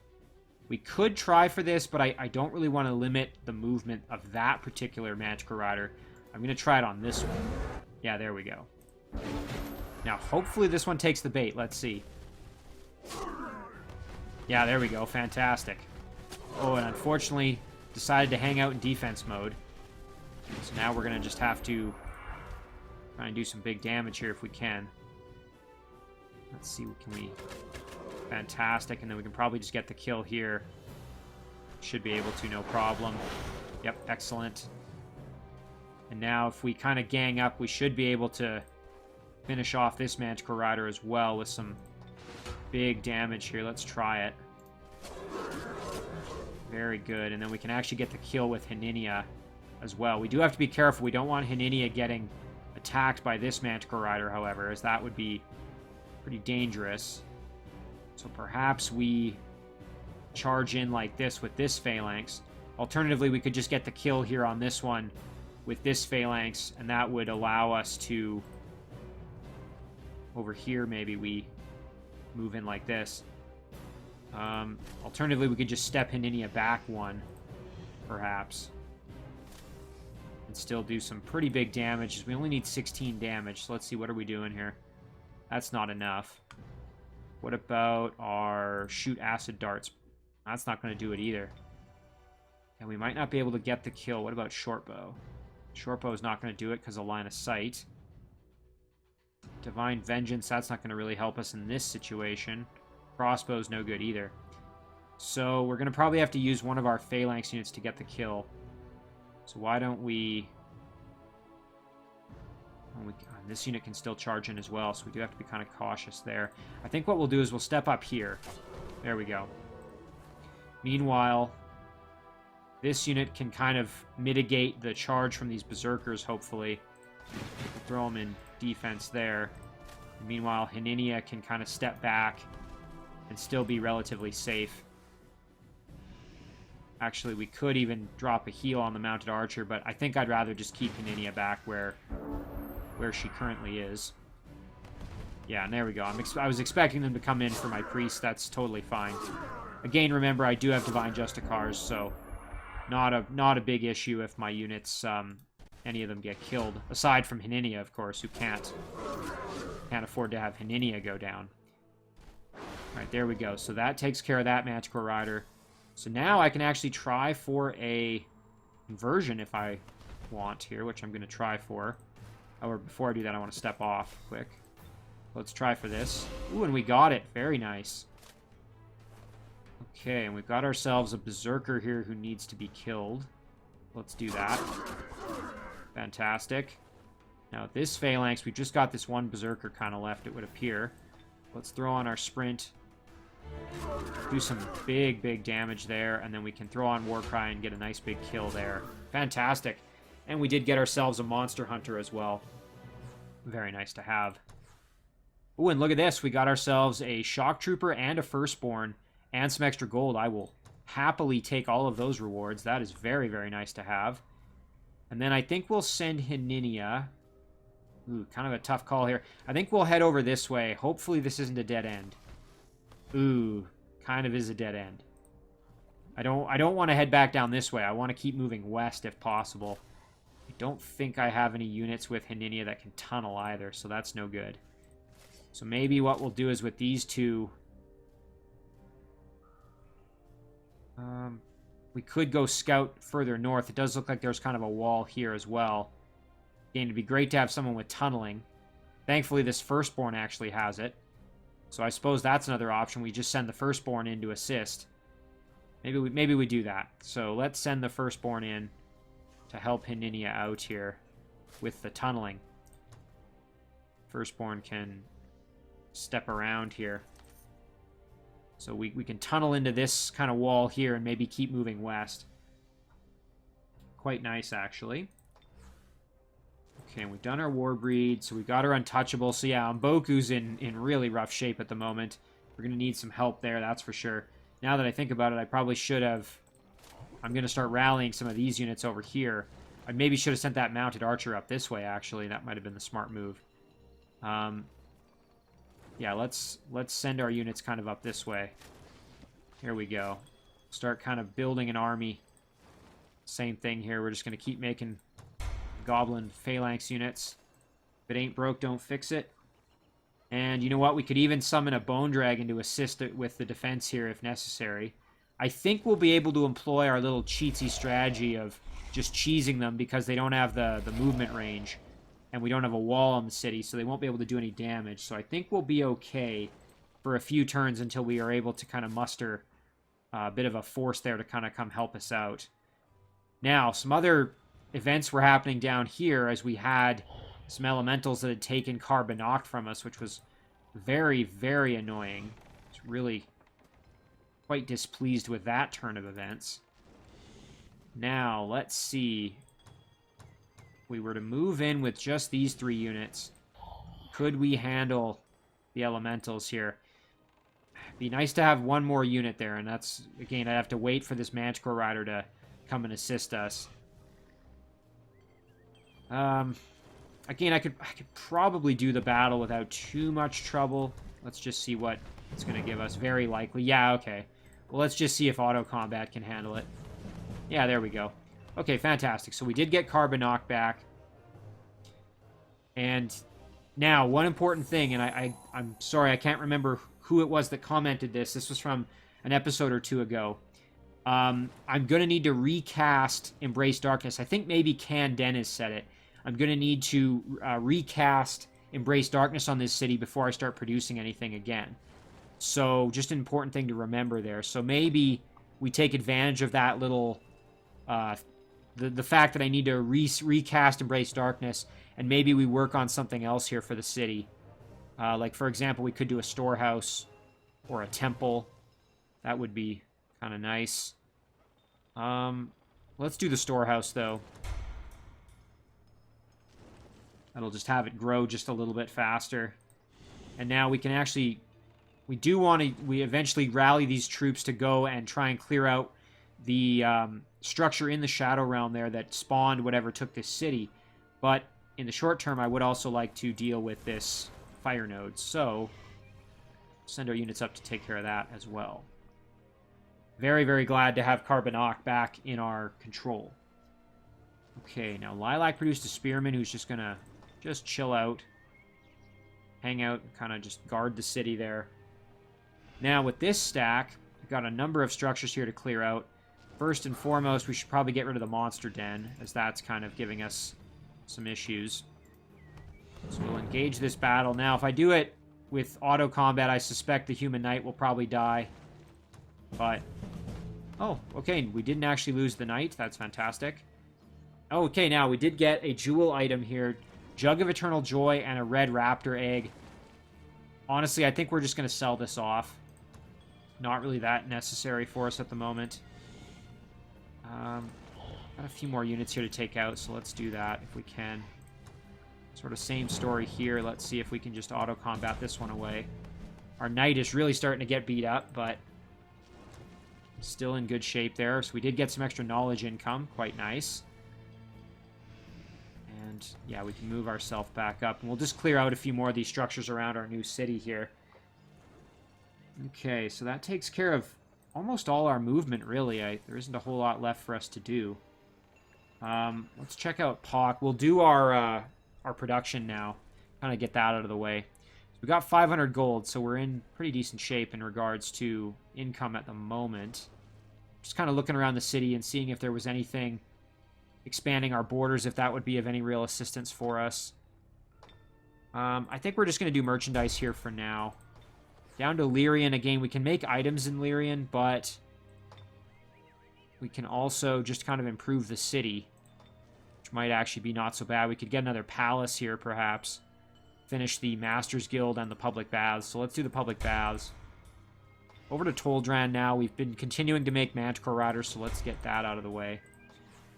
We could try for this, but I don't really want to limit the movement of that particular Manticore Rider. I'm going to try it on this one. Yeah, there we go. Now, hopefully this one takes the bait. Let's see. Yeah, there we go. Fantastic. Oh, and unfortunately decided to hang out in defense mode. So now we're going to just have to try and do some big damage here if we can. Let's see, what can we... Fantastic, and then we can probably just get the kill here. Should be able to, no problem. Yep, excellent. And now if we kind of gang up, we should be able to finish off this Manticore Rider as well with some big damage here. Let's try it. Very good, and then we can actually get the kill with Hininia as well. We do have to be careful. We don't want Hininia getting attacked by this Manticore Rider, however, as that would be pretty dangerous. So perhaps we charge in like this with this Phalanx. Alternatively, we could just get the kill here on this one with this Phalanx, and that would allow us to... Over here, maybe we move in like this. Alternatively, we could just step Hininia back one, perhaps. And still do some pretty big damage. We only need 16 damage, so let's see, what are we doing here? That's not enough. What about our shoot acid darts? That's not going to do it either. And we might not be able to get the kill. What about short bow? Shortbow is not going to do it because of line of sight. Divine Vengeance, that's not going to really help us in this situation. Crossbow's no good either. So we're going to probably have to use one of our Phalanx units to get the kill. So why don't we... this unit can still charge in as well, so we do have to be kind of cautious there. I think what we'll do is we'll step up here. There we go. Meanwhile, this unit can kind of mitigate the charge from these Berserkers, hopefully. We'll throw them in defense there. Meanwhile, Haninia can kind of step back and still be relatively safe. Actually, we could even drop a heal on the Mounted Archer, but I think I'd rather just keep Haninia back where she currently is. Yeah, and there we go. I was expecting them to come in for my Priest. That's totally fine. Again, remember, I do have Divine Justicars, so not a big issue if my units, any of them get killed. Aside from Haninia, of course, who can't afford to have Haninia go down. Alright, there we go. So that takes care of that Manticore Rider. So now I can actually try for a conversion if I want here, which I'm going to try for. However, before I do that, I want to step off quick. Let's try for this. Ooh, and we got it. Very nice. Okay, and we've got ourselves a Berserker here who needs to be killed. Let's do that. Fantastic. Now, this Phalanx, we've just got this one Berserker kind of left, it would appear. Let's throw on our Sprint. Do some big damage there, and then we can throw on Warcry and get a nice big kill there. Fantastic. And we did get ourselves a Monster Hunter as well. Very nice to have. Ooh, and look at this. We got ourselves a Shock Trooper and a Firstborn and some extra gold. I will happily take all of those rewards. That is very nice to have. And then I think we'll send Haninia. Ooh, kind of a tough call here. I think we'll head over this way. Hopefully this isn't a dead end. Ooh, kind of is a dead end. I don't want to head back down this way. I want to keep moving west if possible. I don't think I have any units with Haninia that can tunnel either, so that's no good. So maybe what we'll do is with these two... we could go scout further north. It does look like there's kind of a wall here as well. Again, it'd be great to have someone with tunneling. Thankfully, this Firstborn actually has it. So I suppose that's another option. We just send the Firstborn in to assist. Maybe we do that. So let's send the Firstborn in to help Haninia out here with the tunneling. Firstborn can step around here. So we can tunnel into this kind of wall here and maybe keep moving west. Quite nice, actually. Okay, and we've done our Warbreed, so we got our Untouchable. So yeah, Mboku's in really rough shape at the moment. We're going to need some help there, that's for sure. Now that I think about it, I probably should have... I'm going to start rallying some of these units over here. I maybe should have sent that Mounted Archer up this way, actually. That might have been the smart move. Yeah, let's send our units kind of up this way. Here we go. Start kind of building an army. Same thing here. We're just going to keep making Goblin Phalanx units. If it ain't broke, don't fix it. And you know what? We could even summon a Bone Dragon to assist it with the defense here if necessary. I think we'll be able to employ our little cheatsy strategy of just cheesing them because they don't have the movement range. And we don't have a wall on the city, so they won't be able to do any damage. So I think we'll be okay for a few turns until we are able to kind of muster a bit of a force there to kind of come help us out. Now, some other events were happening down here as we had some elementals that had taken Carbanoct from us, which was very annoying. I was really quite displeased with that turn of events. Now, let's see... we were to move in with just these 3 units, could we handle the elementals here? It'd be nice to have one more unit there, and that's, again, I'd have to wait for this Manticore Rider to come and assist us. Again, I could probably do the battle without too much trouble. Let's just see what it's going to give us. Very likely. Yeah, okay. Well, let's just see if auto combat can handle it. Yeah, there we go. Okay, fantastic. So we did get Carbanoct back. And now, one important thing, and I'm sorry, I can't remember who it was that commented this. This was from an episode or 2 ago. I'm going to need to recast Embrace Darkness. I think maybe Can Dennis said it. I'm going to need to recast Embrace Darkness on this city before I start producing anything again. So just an important thing to remember there. So maybe we take advantage of that little... the fact that I need to recast Embrace Darkness, and maybe we work on something else here for the city. Like, for example, we could do a storehouse or a temple. That would be kind of nice. Let's do the storehouse, though. That'll just have it grow just a little bit faster. And now we can actually... We do want to... We eventually rally these troops to go and try and clear out the structure in the Shadow Realm there that spawned whatever took this city. But in the short term, I would also like to deal with this fire node. So, send our units up to take care of that as well. Very, very glad to have Carbonok back in our control. Okay, now Lilac produced a Spearman who's just going to just chill out. Hang out and kind of just guard the city there. Now, with this stack, we've got a number of structures here to clear out. First and foremost, we should probably get rid of the Monster Den, as that's kind of giving us some issues. So we'll engage this battle. Now, if I do it with auto combat, I suspect the Human Knight will probably die. But, oh, okay, we didn't actually lose the Knight. That's fantastic. Okay, now we did get a jewel item here. Jug of Eternal Joy and a red raptor egg. Honestly, I think we're just going to sell this off. Not really that necessary for us at the moment. Got a few more units here to take out, so let's do that if we can. Sort of same story here. Let's see if we can just auto-combat this one away. Our Knight is really starting to get beat up, but still in good shape there. So we did get some extra knowledge income. Quite nice. And, yeah, we can move ourselves back up. And we'll just clear out a few more of these structures around our new city here. Okay, so that takes care of almost all our movement, really. There isn't a whole lot left for us to do. Let's check out POC. We'll do our production now. Kind of get that out of the way. So we got 500 gold, so we're in pretty decent shape in regards to income at the moment. Just kind of looking around the city and seeing if there was anything expanding our borders, if that would be of any real assistance for us. I think we're just going to do merchandise here for now. Down to Lyrian. Again, we can make items in Lyrian, but we can also just kind of improve the city, which might actually be not so bad. We could get another palace here, perhaps. Finish the Masters Guild and the public baths. So let's do the public baths. Over to Toldran now. We've been continuing to make Manticore Riders, so let's get that out of the way.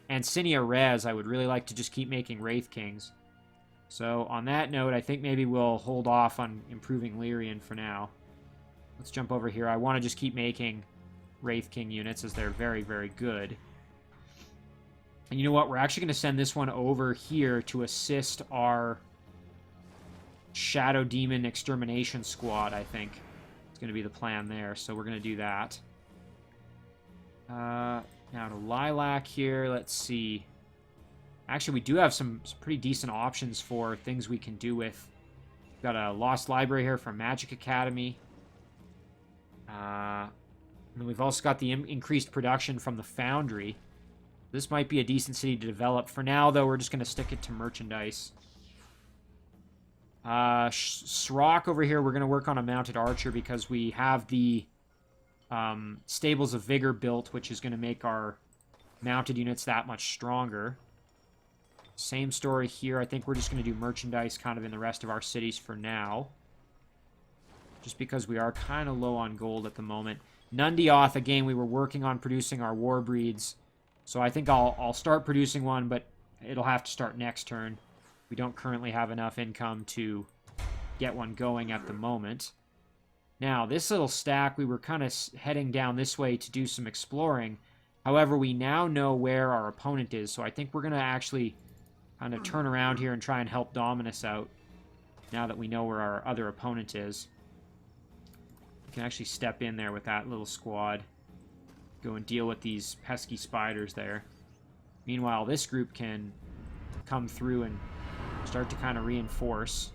And Cinia Rez, I would really like to just keep making Wraith Kings. So on that note, I think maybe we'll hold off on improving Lyrian for now. Let's jump over here. I want to just keep making Wraith King units as they're very, very good. And you know what? We're actually going to send this one over here to assist our Shadow Demon Extermination Squad, I think. It's going to be the plan there. So we're going to do that. Now to Lilac here. Let's see. Actually, we do have some pretty decent options for things we can do with. We've got a Lost Library here from Magic Academy. And then we've also got the increased production from the Foundry. This might be a decent city to develop. For now, though, we're just going to stick it to merchandise. Srock over here, we're going to work on a Mounted Archer because we have the Stables of Vigor built, which is going to make our mounted units that much stronger. Same story here. I think we're just going to do merchandise kind of in the rest of our cities for now. Just because we are kind of low on gold at the moment. Nundioth, again, we were working on producing our war breeds. So I think I'll start producing one, but it'll have to start next turn. We don't currently have enough income to get one going at the moment. Now, this little stack, we were kind of heading down this way to do some exploring. However, we now know where our opponent is, so I think we're going to actually kind of turn around here and try and help Dominus out now that we know where our other opponent is. We can actually step in there with that little squad. Go and deal with these pesky spiders there. Meanwhile, this group can come through and start to kind of reinforce.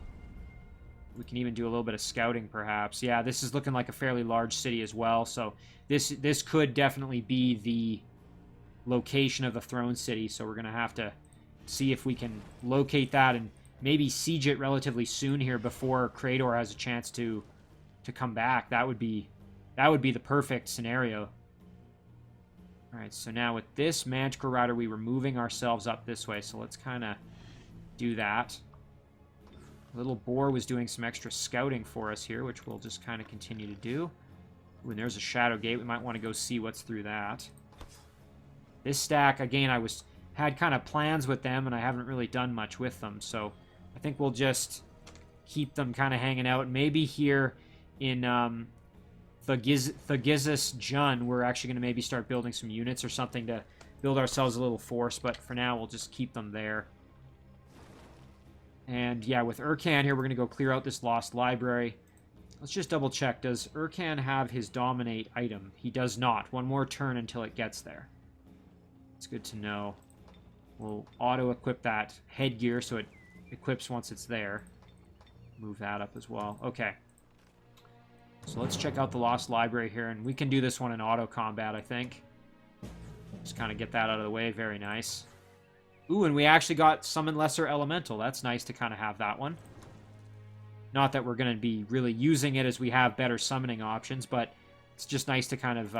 We can even do a little bit of scouting, perhaps. Yeah, this is looking like a fairly large city as well, so this could definitely be the location of the throne city, so we're going to have to see if we can locate that and maybe siege it relatively soon here before Crador has a chance to come back. That would be the perfect scenario. Alright, so now with this Manticore Rider, we were moving ourselves up this way, so let's kind of do that. Little Boar was doing some extra scouting for us here, which we'll just kind of continue to do. When there's a Shadow Gate, we might want to go see what's through that. This stack, again, I had kind of plans with them, and I haven't really done much with them, so I think we'll just keep them kind of hanging out. Maybe here in Thagizis Jun, we're actually going to maybe start building some units or something to build ourselves a little force, but for now, we'll just keep them there. And yeah, with Urkan here, we're going to go clear out this Lost Library. Let's just double check. Does Urkan have his Dominate item? He does not. One more turn until it gets there. It's good to know. We'll auto-equip that headgear so it equips once it's there. Move that up as well. Okay. So let's check out the Lost Library here, and we can do this one in auto-combat, I think. Just kind of get that out of the way. Very nice. Ooh, and we actually got Summon Lesser Elemental. That's nice to kind of have that one. Not that we're going to be really using it as we have better summoning options, but it's just nice to kind of,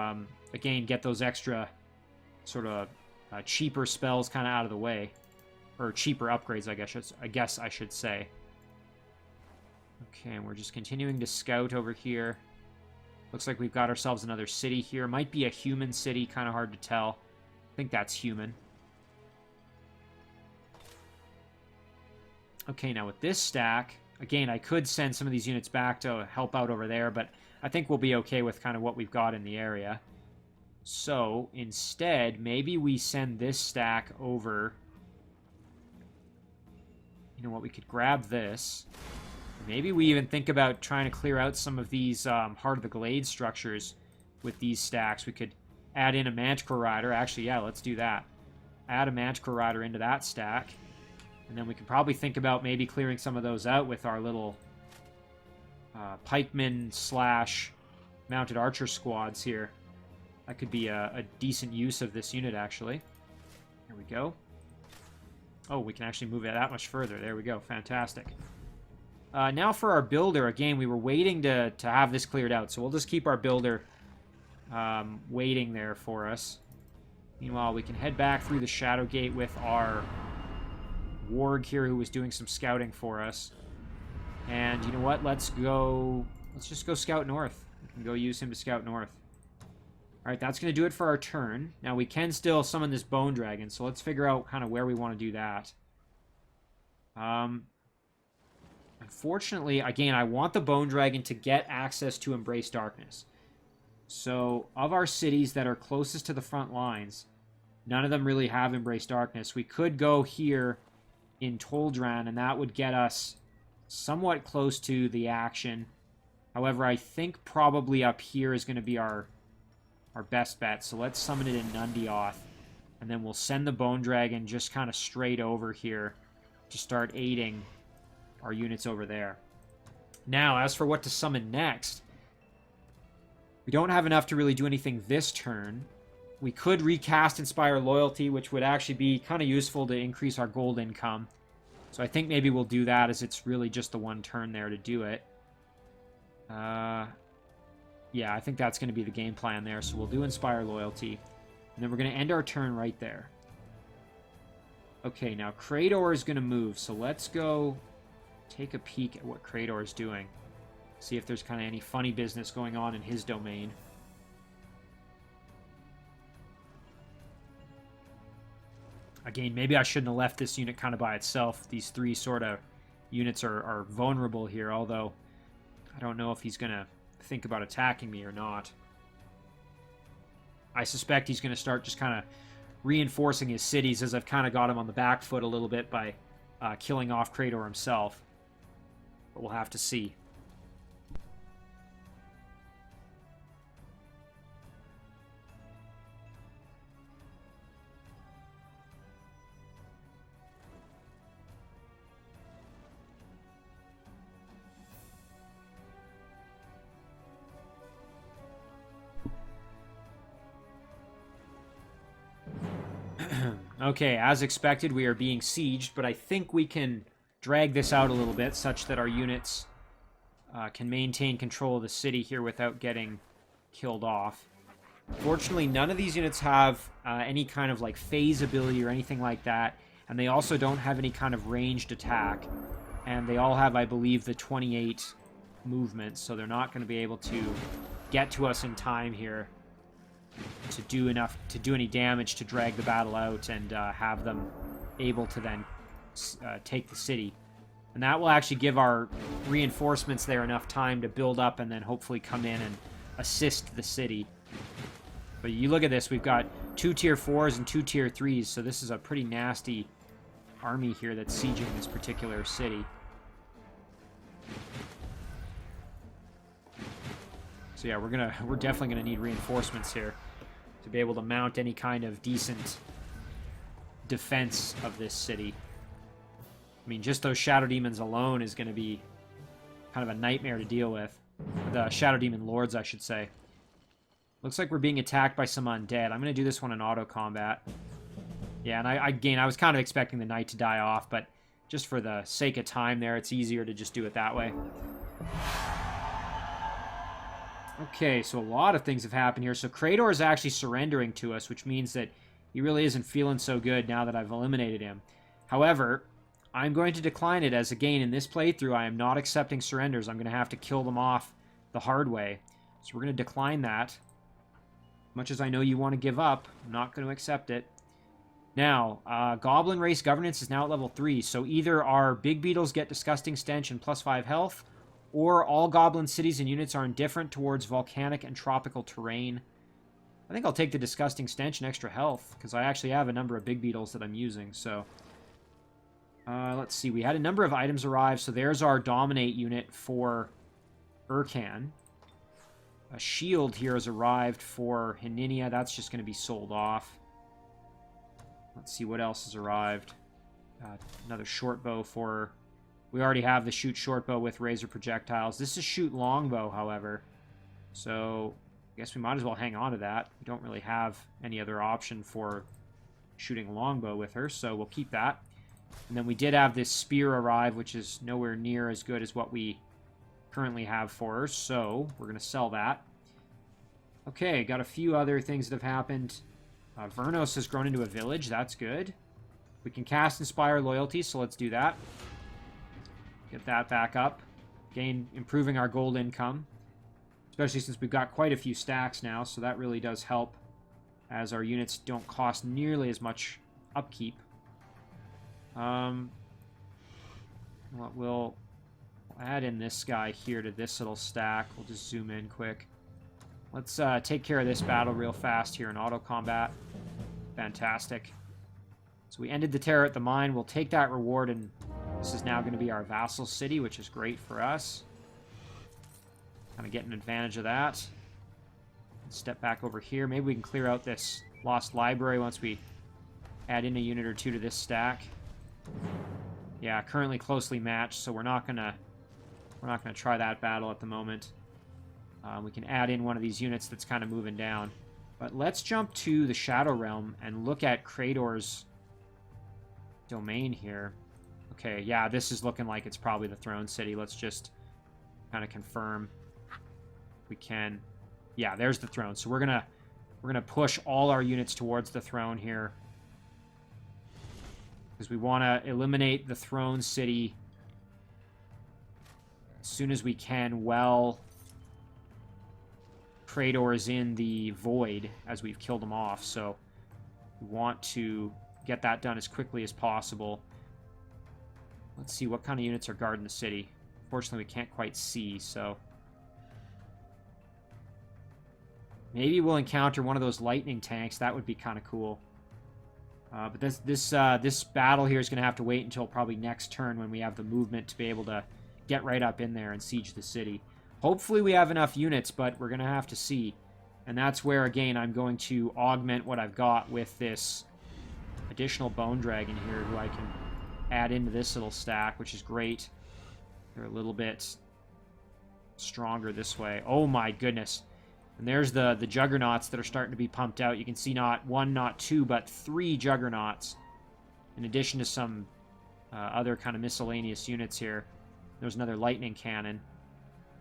again, get those extra sort of cheaper spells kind of out of the way. Or cheaper upgrades, I guess I should say. Okay, and we're just continuing to scout over here. Looks like we've got ourselves another city here. Might be a human city, kind of hard to tell. I think that's human. Okay, now with this stack, again, I could send some of these units back to help out over there, but I think we'll be okay with kind of what we've got in the area. So, instead, maybe we send this stack over. You know what, we could grab this. Maybe we even think about trying to clear out some of these Heart of the Glade structures with these stacks. We could add in a Manticore Rider. Actually, yeah, let's do that. Add a Manticore Rider into that stack. And then we could probably think about maybe clearing some of those out with our little pikemen / mounted archer squads here. That could be a decent use of this unit, actually. Here we go. Oh, we can actually move it that much further. There we go. Fantastic. Now for our builder. Again, we were waiting to have this cleared out, so we'll just keep our builder waiting there for us. Meanwhile, we can head back through the Shadow Gate with our warg here who was doing some scouting for us. And you know what? Let's just go scout north. We can go use him to scout north. Alright, that's going to do it for our turn. Now, we can still summon this Bone Dragon, so let's figure out kind of where we want to do that. Unfortunately, again, I want the Bone Dragon to get access to Embrace Darkness. So, of our cities that are closest to the front lines, none of them really have Embrace Darkness. We could go here in Toldran, and that would get us somewhat close to the action. However, I think probably up here is going to be our best bet. So let's summon it in Nundioth, and then we'll send the Bone Dragon just kind of straight over here to start aiding our units over there. Now, as for what to summon next, we don't have enough to really do anything this turn. We could recast Inspire Loyalty, which would actually be kind of useful to increase our gold income. So I think maybe we'll do that, as it's really just the one turn there to do it. Yeah, I think that's going to be the game plan there. So we'll do Inspire Loyalty. And then we're going to end our turn right there. Okay, now Crador is going to move. So let's go take a peek at what Crador is doing. See if there's kind of any funny business going on in his domain. Again, maybe I shouldn't have left this unit kind of by itself. These three sort of units are vulnerable here, although I don't know if he's going to think about attacking me or not. I suspect he's going to start just kind of reinforcing his cities, as I've kind of got him on the back foot a little bit by killing off Crador himself. But we'll have to see. Okay, as expected, we are being sieged, but I think we can drag this out a little bit such that our units can maintain control of the city here without getting killed off. Fortunately, none of these units have any kind of like phase ability or anything like that, and they also don't have any kind of ranged attack. And they all have, I believe, the 28 movement, so they're not going to be able to get to us in time here to do any damage to drag the battle out and have them able to then take the city. And that will actually give our reinforcements there enough time to build up and then hopefully come in and assist the city. But you look at this, we've got 2 tier 4s and 2 tier 3s, so this is a pretty nasty army here that's sieging this particular city. So yeah, we're definitely gonna need reinforcements here to be able to mount any kind of decent defense of this city. I mean, just those Shadow Demons alone is gonna be kind of a nightmare to deal with. The Shadow Demon Lords, I should say. Looks like we're being attacked by some undead. I'm gonna do this one in auto combat. Yeah, and I was kind of expecting the knight to die off, but just for the sake of time there, it's easier to just do it that way. Okay, so a lot of things have happened here. So Crador is actually surrendering to us, which means that he really isn't feeling so good now that I've eliminated him. However, I'm going to decline it as, again, in this playthrough, I am not accepting surrenders. I'm going to have to kill them off the hard way. So we're going to decline that. Much as I know you want to give up, I'm not going to accept it. Now, Goblin Race Governance is now at level 3, so either our Big Beetles get Disgusting Stench and +5 health, or all Goblin cities and units are indifferent towards volcanic and tropical terrain. I think I'll take the Disgusting Stench and extra health, because I actually have a number of Big Beetles that I'm using, so... let's see, we had a number of items arrive, so there's our Dominate unit for Urkan. A shield here has arrived for Heninia, that's just going to be sold off. Let's see what else has arrived. Another short bow for... We already have the shoot short bow with razor projectiles. This is shoot longbow, however. So, I guess we might as well hang on to that. We don't really have any other option for shooting longbow with her, so we'll keep that. And then we did have this spear arrive, which is nowhere near as good as what we currently have for her, so we're going to sell that. Okay, got a few other things that have happened. Vernos has grown into a village. That's good. We can cast Inspire Loyalty, so let's do that. Get that back up. Again, improving our gold income. Especially since we've got quite a few stacks now, so that really does help as our units don't cost nearly as much upkeep. We'll add in this guy here to this little stack. We'll just zoom in quick. Let's take care of this battle real fast here in auto combat. Fantastic. So we ended the terror at the mine. We'll take that reward, and this is now going to be our vassal city, which is great for us. Kind of getting advantage of that. Step back over here. Maybe we can clear out this lost library once we add in a unit or two to this stack. Yeah, currently closely matched, so we're not gonna try that battle at the moment. We can add in one of these units that's kind of moving down. But let's jump to the Shadow Realm and look at Crador's domain here. Okay, yeah, this is looking like it's probably the throne city. Let's just kind of confirm we can. Yeah, there's the throne. So we're gonna push all our units towards the throne here, because we want to eliminate the throne city as soon as we can. Well, Crador is in the void as we've killed him off, so we want to get that done as quickly as possible. Let's see what kind of units are guarding the city. Fortunately, we can't quite see, so maybe we'll encounter one of those lightning tanks. That would be kind of cool. But this battle here is going to have to wait until probably next turn when we have the movement to be able to get right up in there and siege the city. Hopefully we have enough units, but we're going to have to see. And that's where, again, I'm going to augment what I've got with this additional Bone Dragon here, who I can add into this little stack, which is great. They're a little bit stronger this way. Oh my goodness. And there's the Juggernauts that are starting to be pumped out. You can see not one, not two, but 3 Juggernauts. In addition to some other kind of miscellaneous units here. There's another lightning cannon.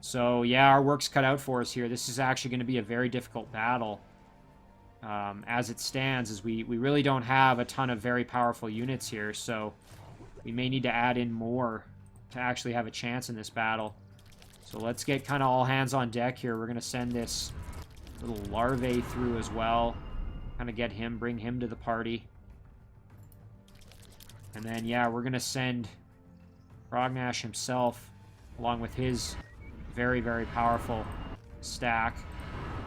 So, yeah, our work's cut out for us here. This is actually going to be a very difficult battle. As it stands, is we really don't have a ton of very powerful units here, so we may need to add in more to actually have a chance in this battle. So let's get kind of all hands on deck here. We're going to send this little larvae through as well. Kind of get him, bring him to the party. And then, yeah, we're going to send Crognash himself, along with his very, very powerful stack.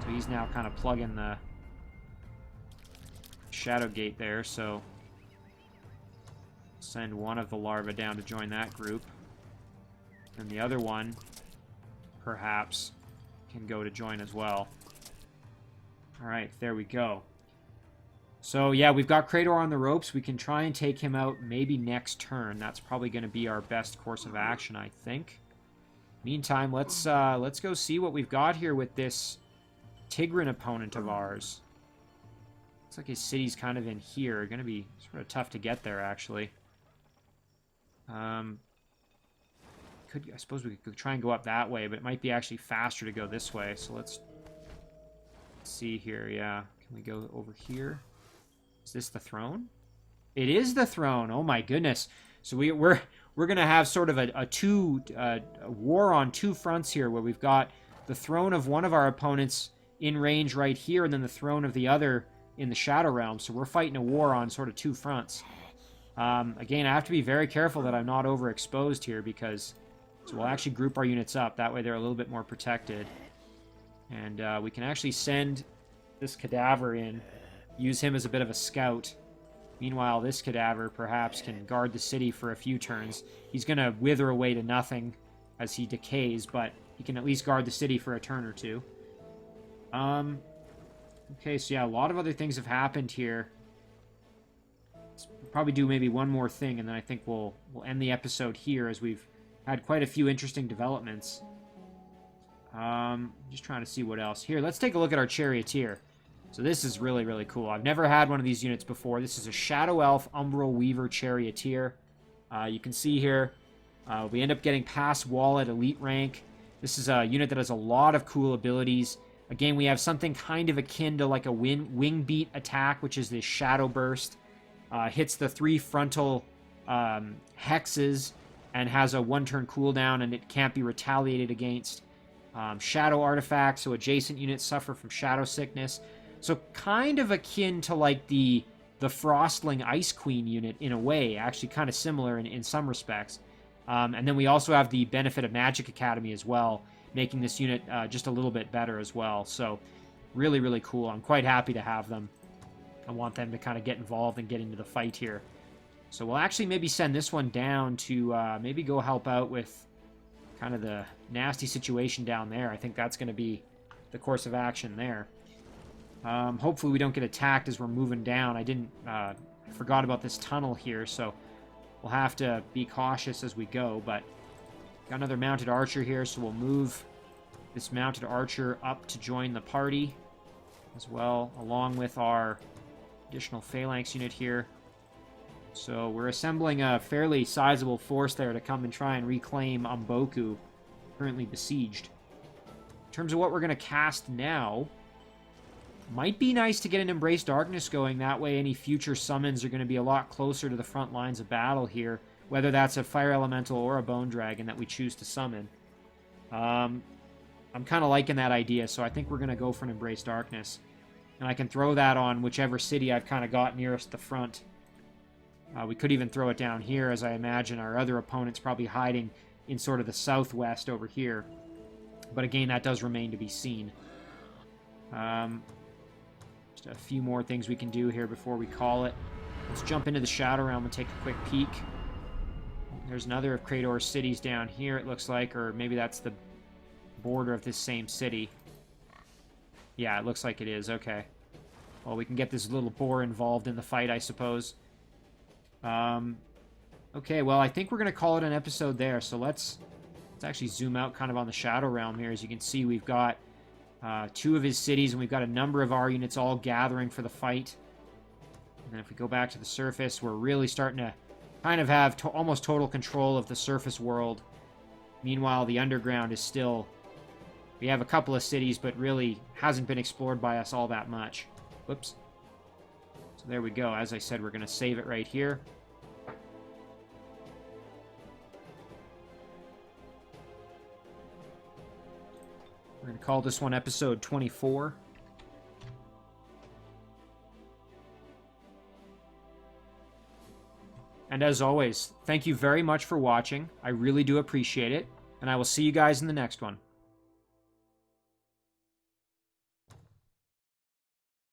So he's now kind of plugging the Shadow Gate there, so send one of the larvae down to join that group. And the other one, perhaps, can go to join as well. Alright, there we go. So, yeah, we've got Crador on the ropes. We can try and take him out maybe next turn. That's probably going to be our best course of action, I think. Meantime, let's go see what we've got here with this Tigran opponent of ours. Looks like his city's kind of in here. Going to be sort of tough to get there, actually. I suppose we could try and go up that way, but it might be actually faster to go this way. So let's see here. Yeah, can we go over here? Is this the throne? It is the throne. Oh my goodness! So we're gonna have sort of a war on 2 fronts here, where we've got the throne of one of our opponents in range right here, and then the throne of the other in the Shadow Realm. So we're fighting a war on sort of 2 fronts. Again, I have to be very careful that I'm not overexposed here, because so we'll actually group our units up. That way they're a little bit more protected. And we can actually send this cadaver in, use him as a bit of a scout. Meanwhile, this cadaver perhaps can guard the city for a few turns. He's going to wither away to nothing as he decays, but he can at least guard the city for a turn or 2. Okay, so yeah, a lot of other things have happened here. Let's probably do maybe one more thing, and then I think we'll end the episode here, as we've had quite a few interesting developments. Just trying to see what else. Here, let's take a look at our Charioteer. So this is really, really cool. I've never had one of these units before. This is a Shadow Elf Umbral Weaver Charioteer. You can see here, we end up getting past wall at elite rank. This is a unit that has a lot of cool abilities. Again, we have something kind of akin to like a wing beat attack, which is this Shadow Burst. Hits the 3 frontal hexes and has a 1-turn cooldown, and it can't be retaliated against. Shadow artifacts, so adjacent units suffer from shadow sickness. So kind of akin to like the Frostling Ice Queen unit in a way, actually kind of similar in some respects. And then we also have the benefit of Magic Academy as well, making this unit just a little bit better as well. So really, really cool. I'm quite happy to have them. I want them to kind of get involved and get into the fight here. So we'll actually maybe send this one down to maybe go help out with kind of the nasty situation down there. I think that's going to be the course of action there. Hopefully we don't get attacked as we're moving down. I forgot about this tunnel here, so we'll have to be cautious as we go. But got another mounted archer here, so we'll move this mounted archer up to join the party as well, along with our additional phalanx unit here. So we're assembling a fairly sizable force there to come and try and reclaim Umboku, currently besieged. In terms of what we're going to cast now, might be nice to get an Embrace Darkness going. That way any future summons are going to be a lot closer to the front lines of battle here, whether that's a Fire Elemental or a Bone Dragon that we choose to summon. I'm kind of liking that idea, so I think we're going to go for an Embrace Darkness. And I can throw that on whichever city I've kind of got nearest the front. We could even throw it down here, as I imagine our other opponent's probably hiding in sort of the southwest over here. But again, that does remain to be seen. Just a few more things we can do here before we call it. Let's jump into the Shadow Realm and take a quick peek. There's another of Crador's cities down here, it looks like, or maybe that's the border of this same city. Yeah, it looks like it is. Okay. Well, we can get this little boar involved in the fight, I suppose. Okay, well, I think we're going to call it an episode there. So let's actually zoom out kind of on the Shadow Realm here. As you can see, we've got 2 of his cities, and we've got a number of our units all gathering for the fight. And then if we go back to the surface, we're really starting to kind of have almost total control of the surface world. Meanwhile, the underground is still... We have a couple of cities, but really hasn't been explored by us all that much. Whoops. So there we go. As I said, we're going to save it right here. We're going to call this one episode 24. And as always, thank you very much for watching. I really do appreciate it. And I will see you guys in the next one.